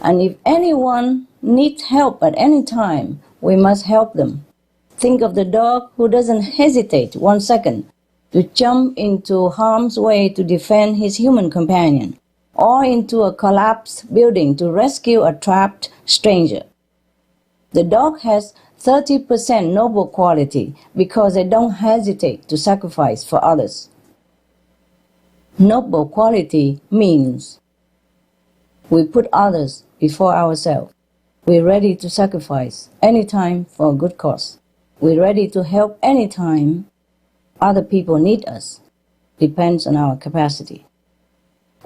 And if anyone needs help at any time, we must help them. Think of the dog who doesn't hesitate 1 second to jump into harm's way to defend his human companion, or into a collapsed building to rescue a trapped stranger. The dog has 30% noble quality because they don't hesitate to sacrifice for others. Noble quality means we put others before ourselves. We're ready to sacrifice any time for a good cause. We're ready to help any time other people need us. Depends on our capacity.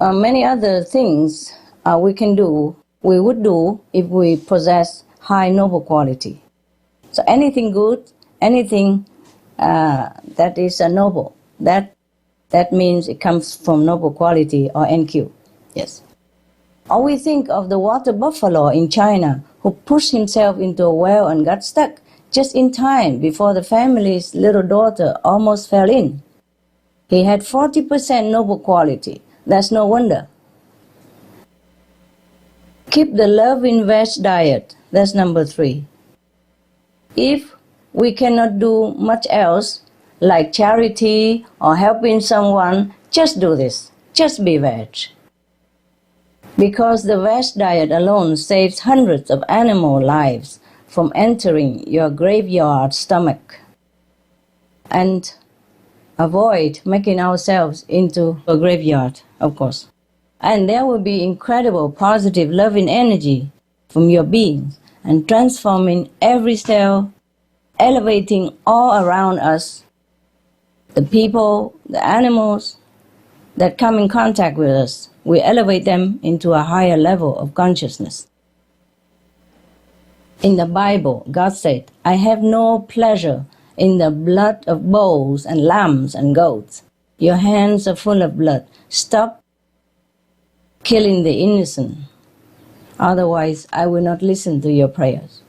Many other things we would do if we possess high noble quality. So anything good, anything that is noble, that means it comes from noble quality or NQ. Yes. Or we think of the water buffalo in China who pushed himself into a well and got stuck just in time before the family's little daughter almost fell in. He had 40% noble quality. That's no wonder. Keep the love in veg diet. That's number 3. If we cannot do much else, like charity or helping someone, just do this. Just be veg. Because the veg diet alone saves hundreds of animal lives from entering your graveyard stomach. And avoid making ourselves into a graveyard, of course. And there will be incredible positive loving energy from your beings and transforming every cell, elevating all around us, the people, the animals that come in contact with us. We elevate them into a higher level of consciousness. In the Bible, God said, "I have no pleasure in the blood of bulls and lambs and goats. Your hands are full of blood. Stop killing the innocent. Otherwise, I will not listen to your prayers."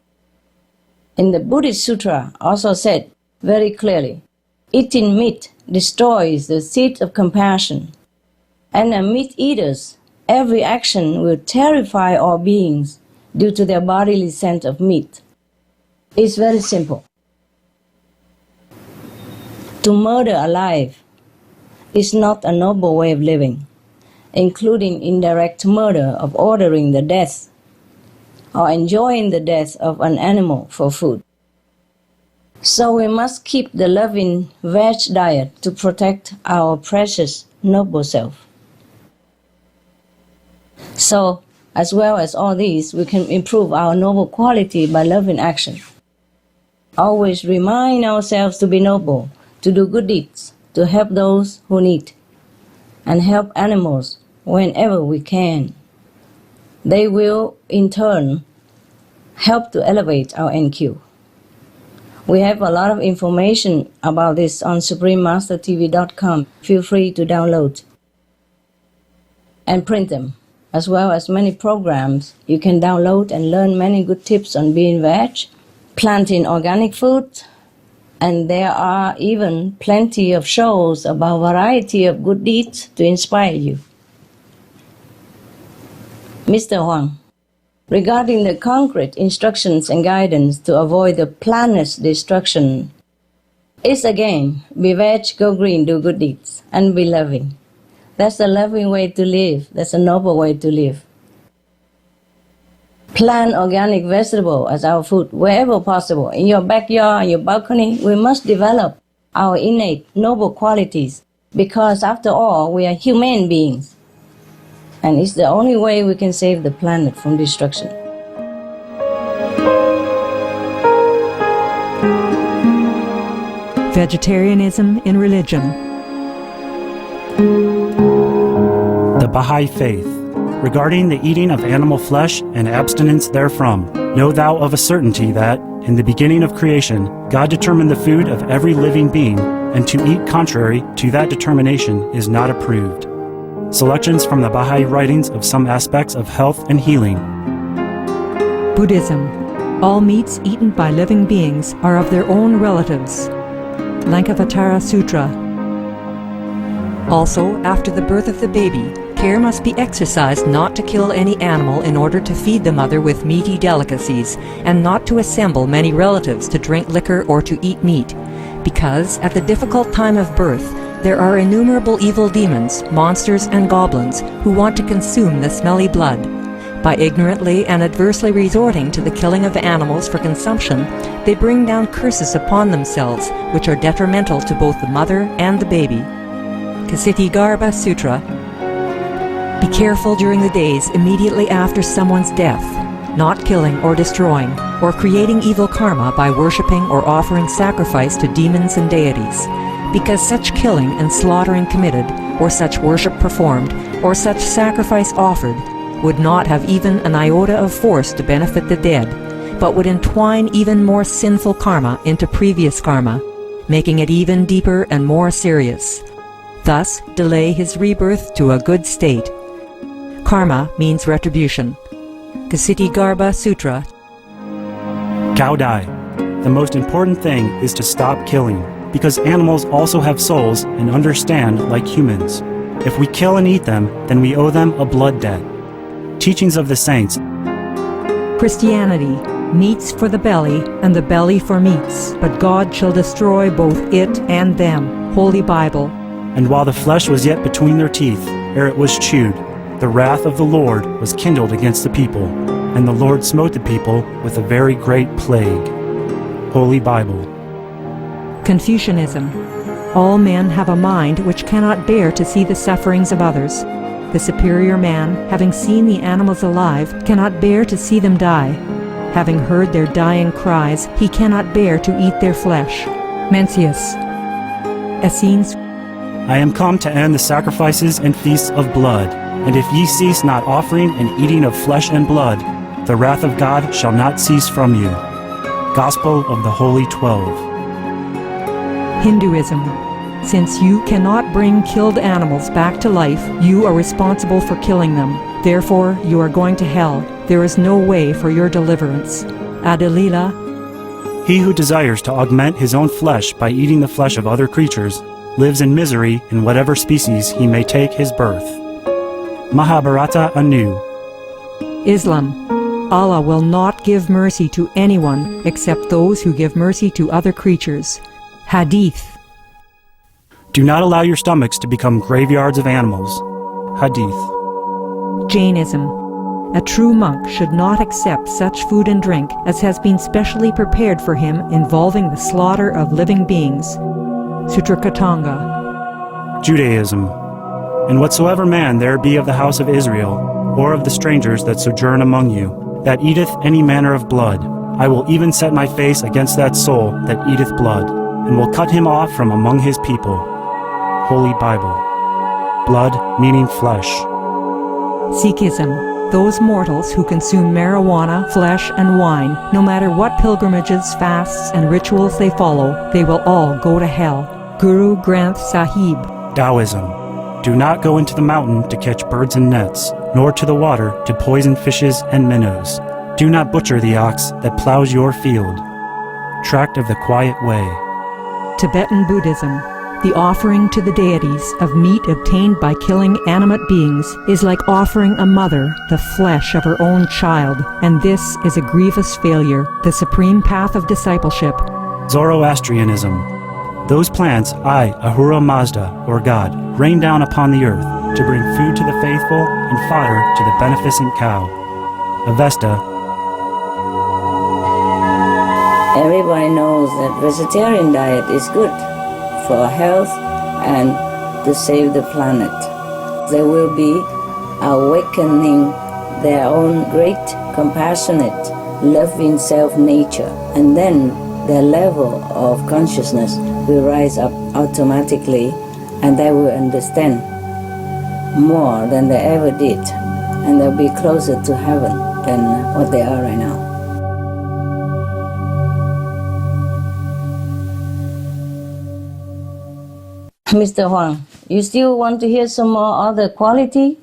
In the Buddhist Sutra also said very clearly, eating meat destroys the seed of compassion. And the meat eaters, every action will terrify all beings due to their bodily scent of meat. It's very simple. To murder alive is not a noble way of living, including indirect murder of ordering the death or enjoying the death of an animal for food. So we must keep the loving veg diet to protect our precious noble self. So, as well as all these, we can improve our noble quality by loving action. Always remind ourselves to be noble, to do good deeds, to help those who need, and help animals whenever we can. They will, in turn, help to elevate our NQ. We have a lot of information about this on SupremeMasterTV.com. Feel free to download and print them, as well as many programs you can download and learn many good tips on being veg, planting organic food, and there are even plenty of shows about variety of good deeds to inspire you. Mr. Huang, regarding the concrete instructions and guidance to avoid the planet's destruction, it's again, be veg, go green, do good deeds, and be loving. That's a loving way to live. That's a noble way to live. Plant organic vegetable as our food wherever possible. In your backyard, on your balcony, we must develop our innate noble qualities because after all, we are human beings. And it's the only way we can save the planet from destruction. Vegetarianism in religion. The Baha'i Faith. Regarding the eating of animal flesh and abstinence therefrom, know thou of a certainty that, in the beginning of creation, God determined the food of every living being, and to eat contrary to that determination is not approved. Selections from the Baha'i writings of some aspects of health and healing. Buddhism. All meats eaten by living beings are of their own relatives. Lankavatara Sutra. Also, after the birth of the baby, care must be exercised not to kill any animal in order to feed the mother with meaty delicacies, and not to assemble many relatives to drink liquor or to eat meat, because at the difficult time of birth, there are innumerable evil demons, monsters, and goblins who want to consume the smelly blood. By ignorantly and adversely resorting to the killing of animals for consumption, they bring down curses upon themselves, which are detrimental to both the mother and the baby. Ksiti Sutra. Be careful during the days immediately after someone's death, not killing or destroying, or creating evil karma by worshipping or offering sacrifice to demons and deities, because such killing and slaughtering committed, or such worship performed, or such sacrifice offered, would not have even an iota of force to benefit the dead, but would entwine even more sinful karma into previous karma, making it even deeper and more serious. Thus, delay his rebirth to a good state. Karma means retribution. Ksiti Sutra. Cao Dai. The most important thing is to stop killing, because animals also have souls and understand like humans. If we kill and eat them, then we owe them a blood debt. Teachings of the Saints. Christianity. Meats for the belly, and the belly for meats, but God shall destroy both it and them. Holy Bible. And while the flesh was yet between their teeth, ere it was chewed, the wrath of the Lord was kindled against the people, and the Lord smote the people with a very great plague. Holy Bible. Confucianism. All men have a mind which cannot bear to see the sufferings of others. The superior man, having seen the animals alive, cannot bear to see them die. Having heard their dying cries, he cannot bear to eat their flesh. Mencius. Essenes. I am come to end the sacrifices and feasts of blood, and if ye cease not offering and eating of flesh and blood, the wrath of God shall not cease from you. Gospel of the Holy 12. Hinduism. Since you cannot bring killed animals back to life, you are responsible for killing them. Therefore, you are going to hell. There is no way for your deliverance. Adalila. He who desires to augment his own flesh by eating the flesh of other creatures lives in misery in whatever species he may take his birth. Mahabharata anew. Islam. Allah will not give mercy to anyone except those who give mercy to other creatures. Hadith. Do not allow your stomachs to become graveyards of animals. Hadith. Jainism. A true monk should not accept such food and drink as has been specially prepared for him involving the slaughter of living beings. Sutrakatanga. Judaism. And whatsoever man there be of the house of Israel, or of the strangers that sojourn among you, that eateth any manner of blood, I will even set my face against that soul that eateth blood, and will cut him off from among his people. Holy Bible. Blood meaning flesh. Sikhism. Those mortals who consume marijuana, flesh, and wine, no matter what pilgrimages, fasts, and rituals they follow, they will all go to hell. Guru Granth Sahib. Taoism. Do not go into the mountain to catch birds and nets, nor to the water to poison fishes and minnows. Do not butcher the ox that plows your field. Tract of the Quiet Way. Tibetan Buddhism. The offering to the deities of meat obtained by killing animate beings is like offering a mother the flesh of her own child, and this is a grievous failure, the supreme path of discipleship. Zoroastrianism. Those plants I, Ahura Mazda, or God, rain down upon the earth to bring food to the faithful and fodder to the beneficent cow. Avesta. Everybody knows that vegetarian diet is good for health and to save the planet. They will be awakening their own great, compassionate, loving self-nature, and then their level of consciousness will rise up automatically, and they will understand more than they ever did, and they'll be closer to heaven than what they are right now. Mr. Huang, you still want to hear some more other quality?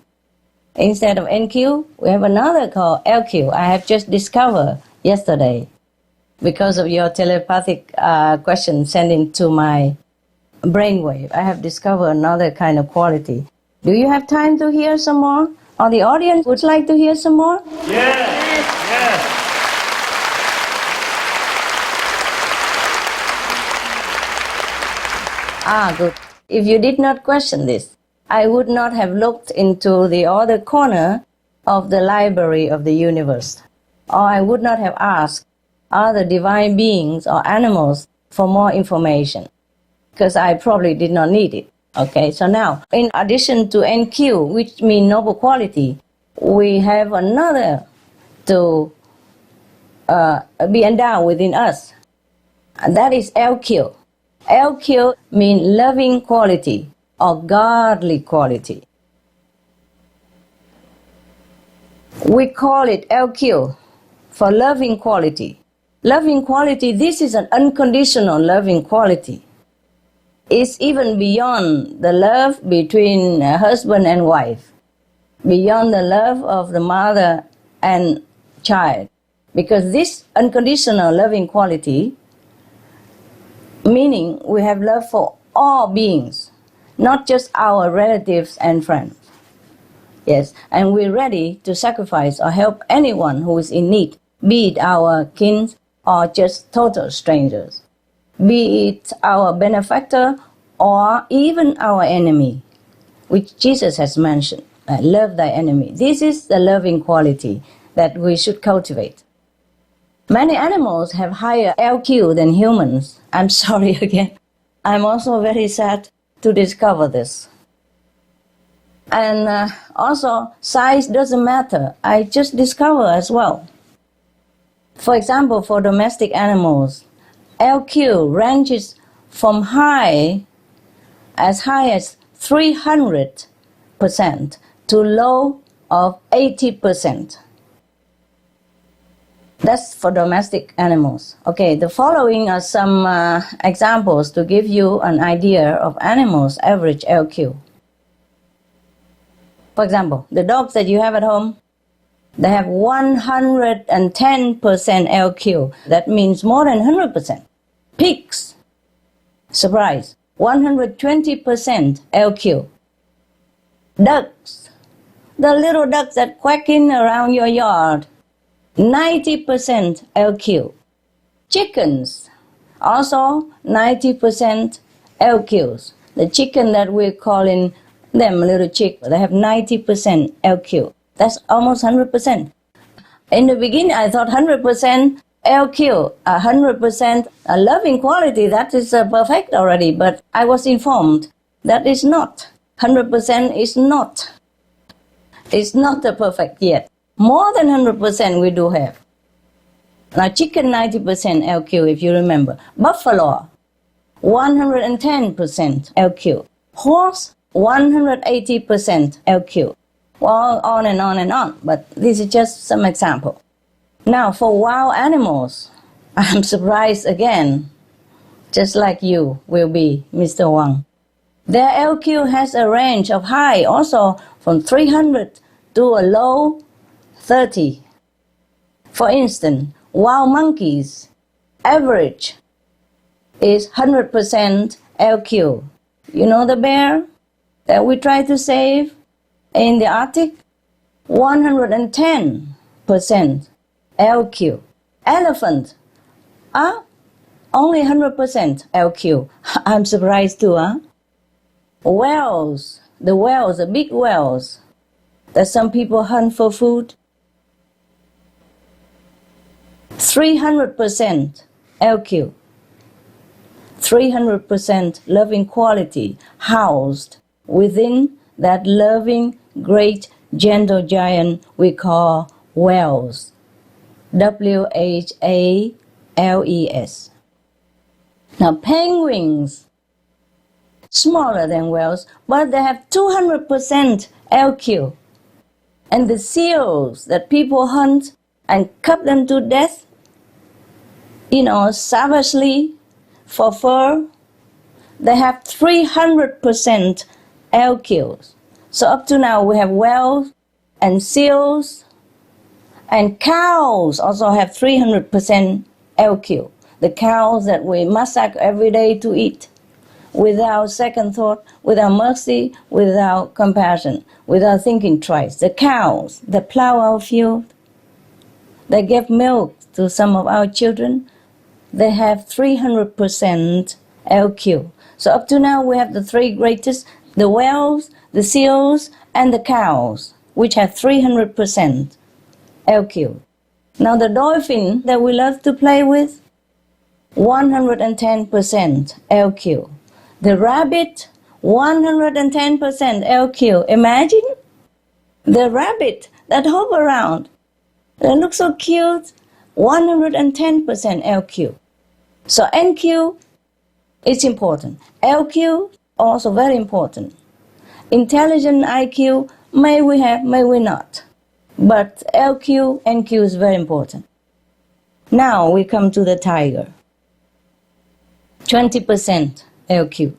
Instead of NQ, we have another called LQ. I have just discovered yesterday because of your telepathic question sent into my brainwave. I have discovered another kind of quality. Do you have time to hear some more? Or the audience would like to hear some more? Yes. Good. If you did not question this, I would not have looked into the other corner of the library of the universe. Or I would not have asked other divine beings or animals for more information, because I probably did not need it. Okay, so now, in addition to NQ, which means noble quality, we have another to be endowed within us, and that is LQ. LQ means loving quality or godly quality. We call it LQ for loving quality. Loving quality, this is an unconditional loving quality. It's even beyond the love between husband and wife, beyond the love of the mother and child. Because this unconditional loving quality, meaning we have love for all beings, not just our relatives and friends. Yes, and we're ready to sacrifice or help anyone who is in need, be it our kin or just total strangers, be it our benefactor or even our enemy, which Jesus has mentioned. Love thy enemy. This is the loving quality that we should cultivate. Many animals have higher LQ than humans. I'm sorry again. I'm also very sad to discover this. And also, size doesn't matter. I just discovered as well. For example, for domestic animals, LQ ranges from high as 300% to low of 80%. That's for domestic animals. Okay, the following are some examples to give you an idea of animals' average LQ. For example, the dogs that you have at home, they have 110% LQ. That means more than 100%. Pigs, surprise, 120% LQ. Ducks, the little ducks that quacking around your yard, 90% LQ. Chickens, also 90% LQs. The chicken that we're calling them little chick, they have 90% LQ. That's almost 100%. In the beginning, I thought 100% LQ, 100% loving quality, that is perfect already, but I was informed that is not. 100% is not. It's not perfect yet. More than 100% we do have. Now chicken 90% LQ, if you remember. Buffalo, 110% LQ. Horse, 180% LQ. Well, on and on and on, but this is just some example. Now for wild animals, I'm surprised again, just like you will be, Mr. Wang. Their LQ has a range of high, also from 300 to a low 30. For instance, wild monkeys, average is 100% LQ. You know the bear that we try to save in the Arctic? 110% LQ. Elephant, only 100% LQ. I'm surprised too, huh? Whales, the big whales that some people hunt for food, 300% LQ. 300% loving quality housed within that loving great gentle giant we call whales. WHALES. Now penguins, smaller than whales, but they have 200% LQ. And the seals that people hunt and cut them to death, savagely for fur, they have 300% LQs. So up to now we have whales and seals, and cows also have 300% LQ. The cows that we massacre every day to eat, without second thought, without mercy, without compassion, without thinking twice. The cows that plow our field, they give milk to some of our children, they have 300% LQ. So up to now we have the three greatest, the whales, the seals, and the cows. which have 300% LQ. Now the dolphin that we love to play with, 110% LQ. The rabbit, 110% LQ. Imagine the rabbit that hop around. They look so cute, 110% LQ. So NQ is important. LQ, also very important. Intelligent IQ, may we have, may we not. But LQ, NQ is very important. Now we come to the tiger. 20% LQ.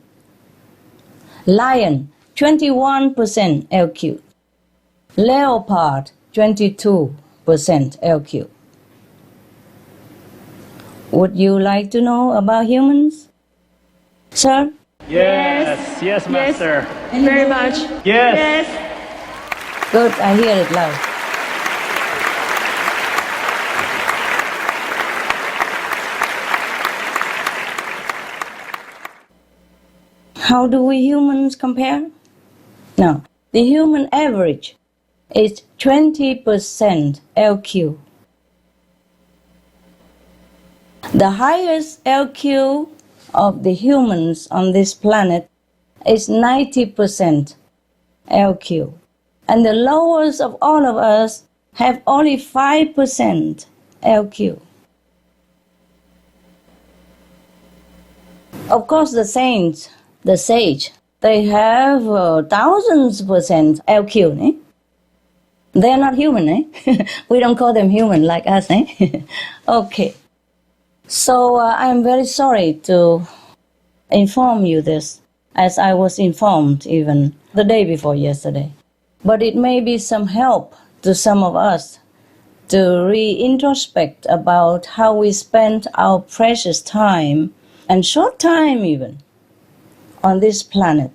Lion, 21% LQ. Leopard, 22% LQ. Would you like to know about humans, sir? Yes, yes, Master. Very much. Yes. Good, I hear it loud. How do we humans compare? Now, the human average is 20% LQ. The highest LQ of the humans on this planet is 90% LQ. And the lowest of all of us have only 5% LQ. Of course, the saints, the sage, they have thousands percent LQ. Eh? They are not human. Eh? We don't call them human like us. Eh? Okay. So I'm very sorry to inform you this, as I was informed even the day before yesterday. But it may be some help to some of us to re-introspect about how we spent our precious time, and short time even, on this planet,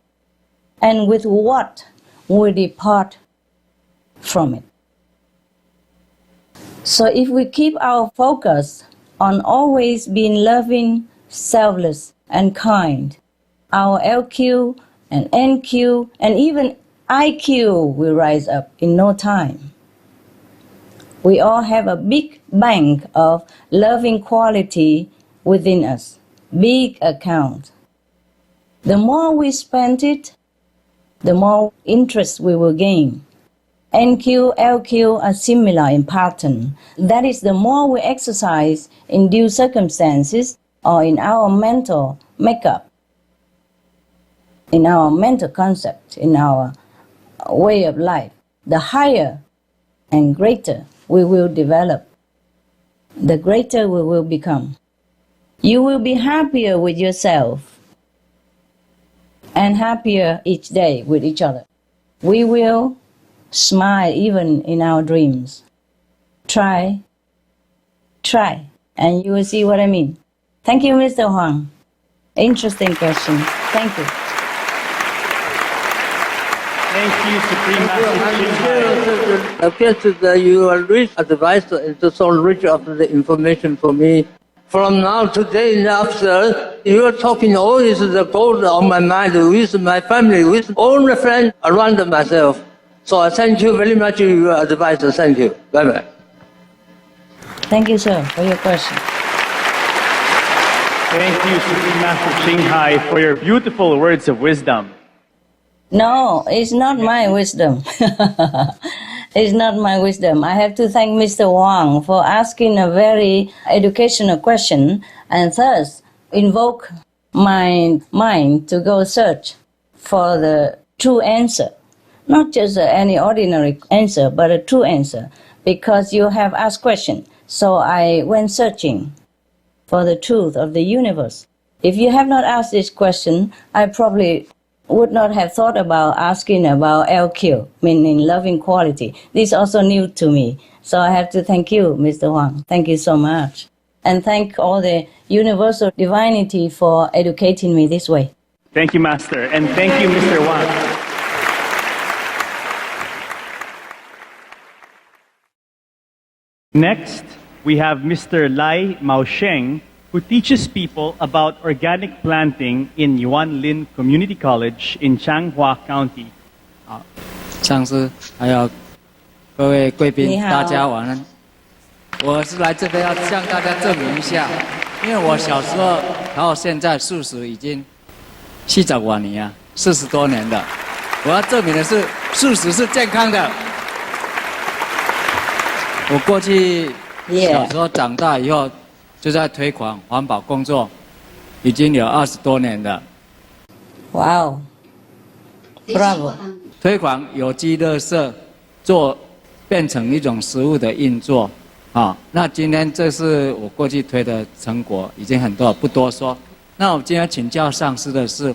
and with what we depart from it. So if we keep our focus on always being loving, selfless, and kind, our LQ and NQ and even IQ will rise up in no time. We all have a big bank of loving quality within us, big account. The more we spend it, the more interest we will gain. NQ, LQ are similar in pattern. That is, the more we exercise in due circumstances or in our mental makeup, in our mental concept, in our way of life, the higher and greater we will develop, the greater we will become. You will be happier with yourself and happier each day with each other. We will smile even in our dreams. Try, and you will see what I mean. Thank you, Mr. Huang. Interesting question. Thank you. Thank you, Supreme Master. I guess that you are rich advice and so rich of the information for me. From now, today and after, you are talking always the goal on my mind with my family, with all the friends around myself. So I thank you very much for your advice. Thank you. Bye-bye. Thank you, sir, for your question. Thank you, Supreme Master Ching Hai, for your beautiful words of wisdom. No, it's not my wisdom. It's not my wisdom. I have to thank Mr. Wang for asking a very educational question and thus invoke my mind to go search for the true answer. Not just any ordinary answer, but a true answer, because you have asked question. So I went searching for the truth of the universe. If you have not asked this question, I probably would not have thought about asking about LQ, meaning loving quality. This is also new to me. So I have to thank you, Mr. Huang. Thank you so much. And thank all the universal divinity for educating me this way. Thank you, Master. And thank you, Mr. Wang. Next, we have Mr. Lai Maosheng, who teaches people about organic planting in Yuan Lin Community College in Changhua County. 上师还有各位贵宾，你好大家晚安。我是来这边要向大家证明一下，因为我小时候到现在素食已经40多年啊，40多年了。我要证明的是，素食是健康的。我过去小时候长大以后，就在推广环保工作，已经有20多年了。哇哦 ，Bravo！推广有机垃圾变成一种食物的运作，那今天这是我过去推的成果，已经很多了，不多说。那我今天请教上司的是，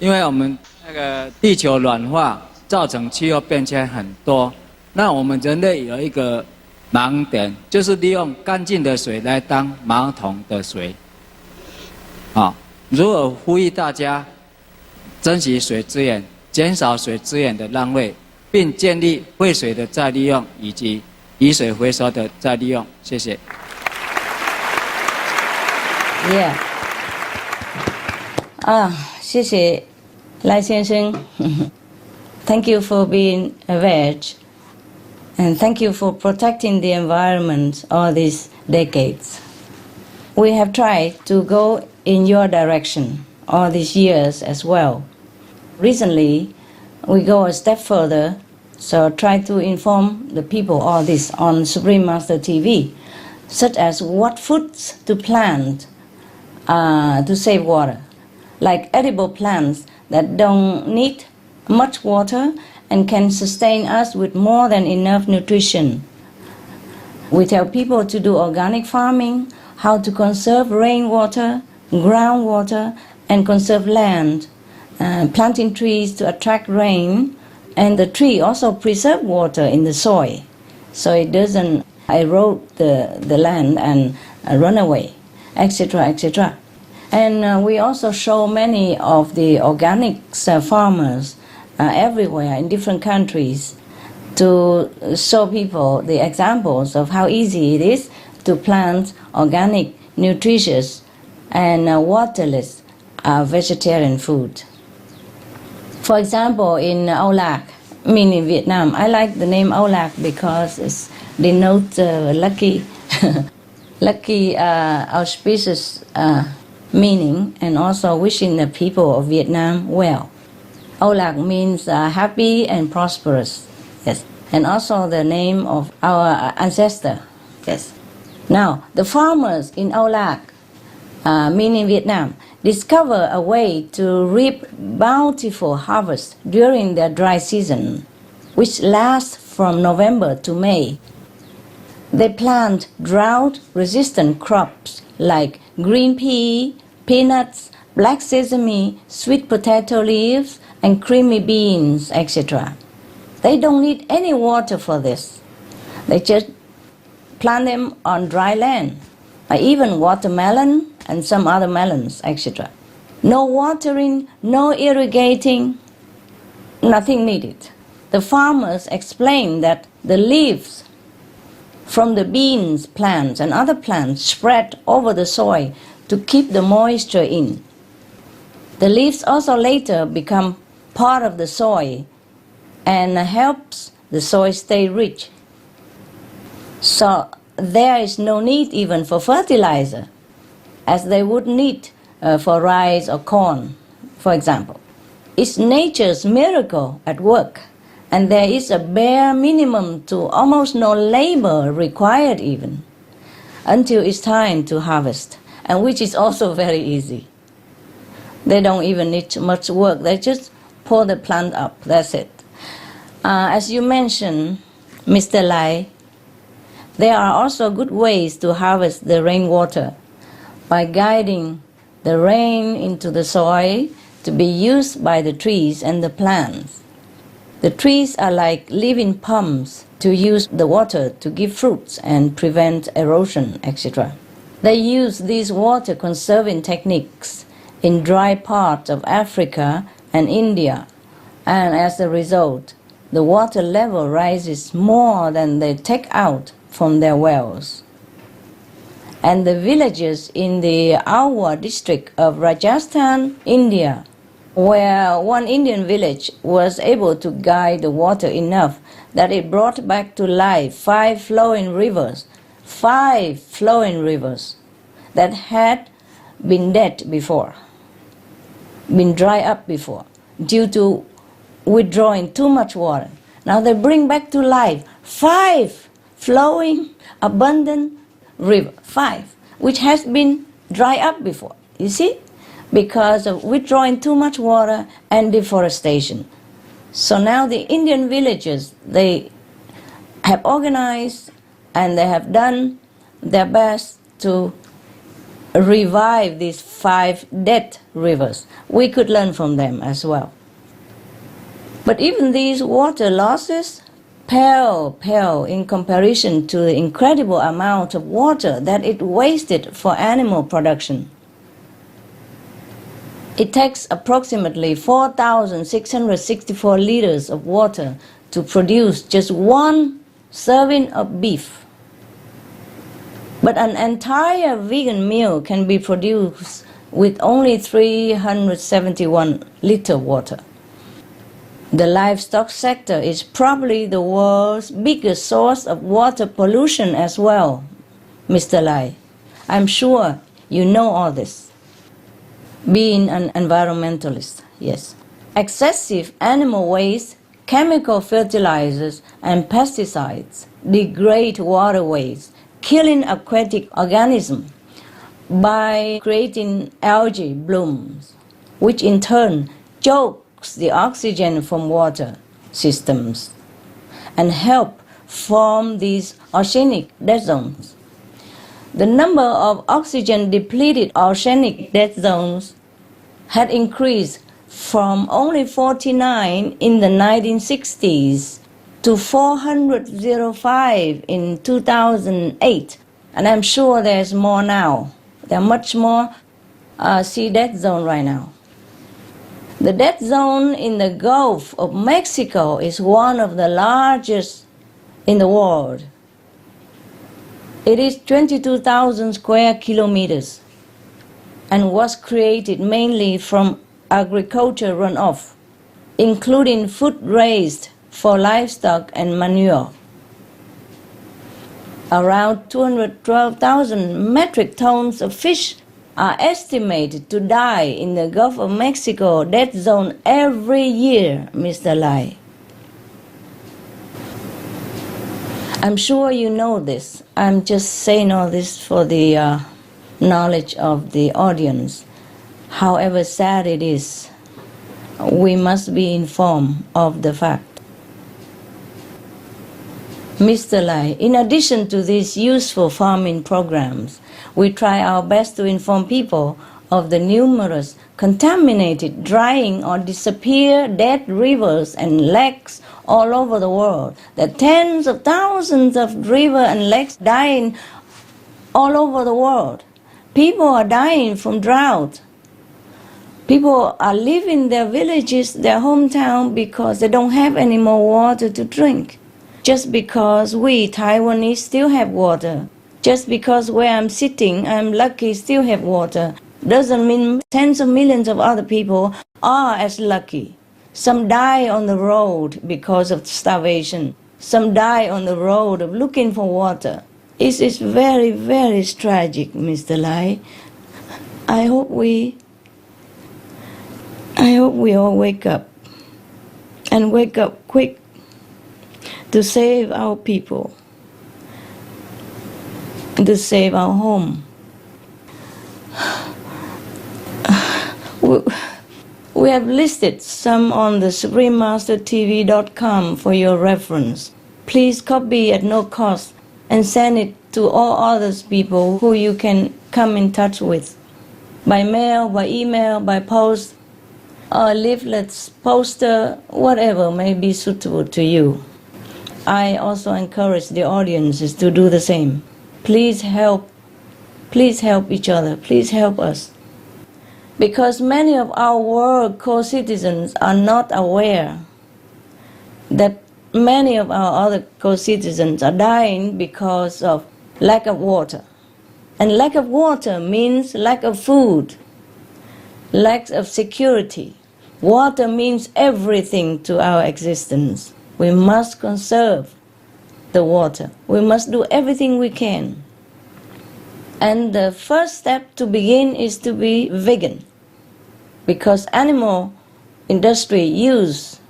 因为我们那个地球暖化造成气候变迁很多，那我们人类有一个盲点，就是利用干净的水来当马桶的水。如果呼吁大家珍惜水资源，减少水资源的浪费，并建立废水的再利用以及雨水回收的再利用。谢谢。谢谢赖先生。Thank you for being a veg, and thank you for protecting the environment all these decades. We have tried to go in your direction all these years as well. Recently, we go a step further, so try to inform the people all this on Supreme Master TV, such as what foods to plant to save water, like edible plants that don't need much water and can sustain us with more than enough nutrition. We tell people to do organic farming, how to conserve rainwater, groundwater, and conserve land. Planting trees to attract rain, and the tree also preserve water in the soil, so it doesn't erode the land and run away, etc., etc. And we also show many of the organics farmers everywhere in different countries to show people the examples of how easy it is to plant organic, nutritious, and waterless vegetarian food. For example, in Aulac, meaning Vietnam, I like the name Aulac because it denotes lucky, lucky, auspicious meaning, and also wishing the people of Vietnam well. Aulac means happy and prosperous, yes, and also the name of our ancestor, yes. Now, the farmers in Aulac, meaning Vietnam, discover a way to reap bountiful harvest during their dry season, which lasts from November to May. They plant drought-resistant crops like green pea, peanuts, black sesame, sweet potato leaves, and creamy beans, etc. They don't need any water for this. They just plant them on dry land, even watermelon and some other melons, etc. No watering, no irrigating, nothing needed. The farmers explain that the leaves from the beans plants and other plants spread over the soil to keep the moisture in. The leaves also later become part of the soil and helps the soil stay rich. So there is no need even for fertilizer, as they would need for rice or corn, for example. It's nature's miracle at work, and there is a bare minimum to almost no labor required even, until it's time to harvest, and which is also very easy. They don't even need much work, they just pull the plant up, that's it. As you mentioned, Mr. Lai, there are also good ways to harvest the rainwater by guiding the rain into the soil to be used by the trees and the plants. The trees are like living pumps to use the water to give fruits and prevent erosion, etc. They use these water conserving techniques in dry parts of Africa and India, and as a result, the water level rises more than they take out from their wells. And the villages in the Awa district of Rajasthan, India, where one Indian village was able to guide the water enough that it brought back to life 5 flowing rivers that had been dead before, been dry up before, due to withdrawing too much water. Now they bring back to life 5 flowing, abundant rivers, 5, which has been dry up before. You see? Because of withdrawing too much water and deforestation. So now the Indian villages, they have organized and they have done their best to revive these 5 dead rivers. We could learn from them as well. But even these water losses pale in comparison to the incredible amount of water that it wasted for animal production. It takes approximately 4,664 liters of water to produce just 1 serving of beef. But an entire vegan meal can be produced with only 371 liter water. The livestock sector is probably the world's biggest source of water pollution as well, Mr. Lai. I'm sure you know all this. Being an environmentalist, yes. Excessive animal waste, chemical fertilizers, and pesticides degrade waterways, killing aquatic organisms by creating algae blooms, which in turn chokes the oxygen from water systems and help form these oceanic dead zones. The number of oxygen-depleted oceanic dead zones had increased from only 49 in the 1960s to 405 in 2008. And I'm sure there's more now. There are much more sea dead zone right now. The dead zone in the Gulf of Mexico is one of the largest in the world. It is 22,000 square kilometers and was created mainly from agriculture runoff, including food raised for livestock and manure. Around 212,000 metric tons of fish are estimated to die in the Gulf of Mexico dead zone every year, Mr. Lai. I'm sure you know this. I'm just saying all this for the knowledge of the audience. However sad it is, we must be informed of the fact. Mr. Lai, in addition to these useful farming programs, we try our best to inform people of the numerous contaminated, drying or disappear dead rivers and lakes all over the world. There are tens of thousands of rivers and lakes dying all over the world. People are dying from drought. People are leaving their villages, their hometown, because they don't have any more water to drink. Just because we Taiwanese still have water, just because where I'm sitting, I'm lucky still have water, doesn't mean tens of millions of other people are as lucky. Some die on the road because of starvation. Some die on the road of looking for water. It is very, very tragic, Mr. Lai. I hope we all wake up, and wake up quick to save our people, to save our home. We have listed some on the SupremeMasterTV.com for your reference. Please copy at no cost and send it to all others people who you can come in touch with, by mail, by email, by post, or leaflets, poster, whatever may be suitable to you. I also encourage the audiences to do the same. Please help each other. Please help us. Because many of our world co-citizens are not aware that many of our other co-citizens are dying because of lack of water. And lack of water means lack of food, lack of security, Water means everything to our existence. We must conserve the water. We must do everything we can. And the first step to begin is to be vegan, because animal industry use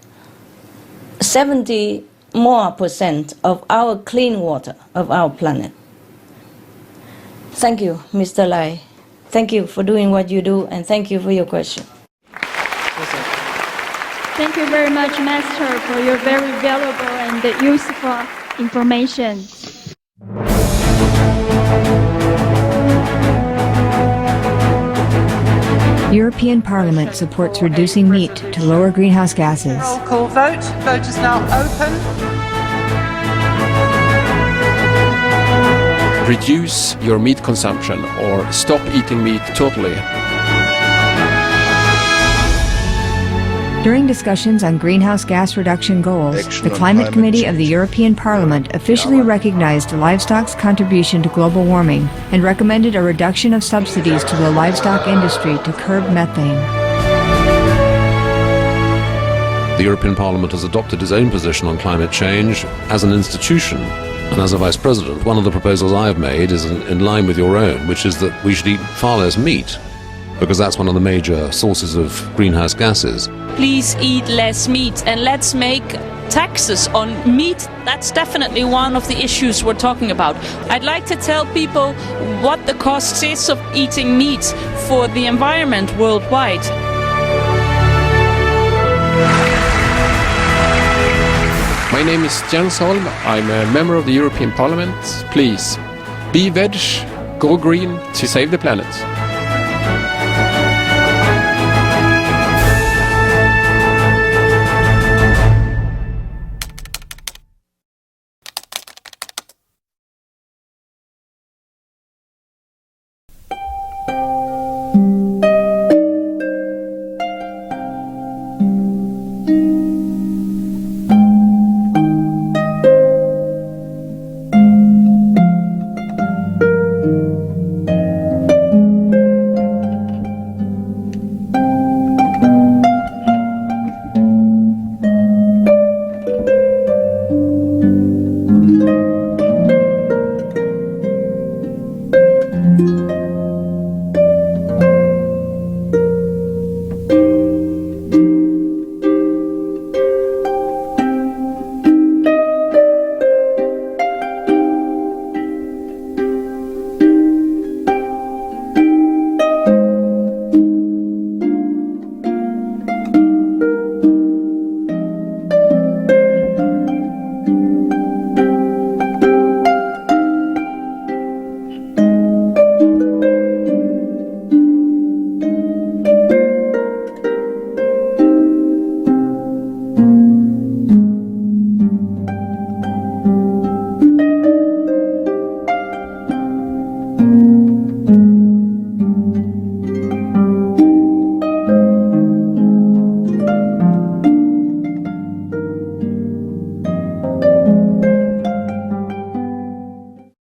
70% more of our clean water of our planet. Thank you, Mr. Lai. Thank you for doing what you do, and thank you for your question. Thank you very much, Master, for your very valuable and useful information. European Parliament supports reducing meat to lower greenhouse gases. Roll call vote. Vote is now open. Reduce your meat consumption or stop eating meat totally. During discussions on greenhouse gas reduction goals, the Climate Committee of the European Parliament officially recognized livestock's contribution to global warming and recommended a reduction of subsidies to the livestock industry to curb methane. The European Parliament has adopted its own position on climate change as an institution. And as a Vice President, one of the proposals I have made is in line with your own, which is that we should eat far less meat, because that's one of the major sources of greenhouse gases. Please eat less meat, and let's make taxes on meat. That's definitely one of the issues we're talking about. I'd like to tell people what the cost is of eating meat for the environment worldwide. My name is Jens Holm. I'm a member of the European Parliament. Please, be veg, go green to save the planet.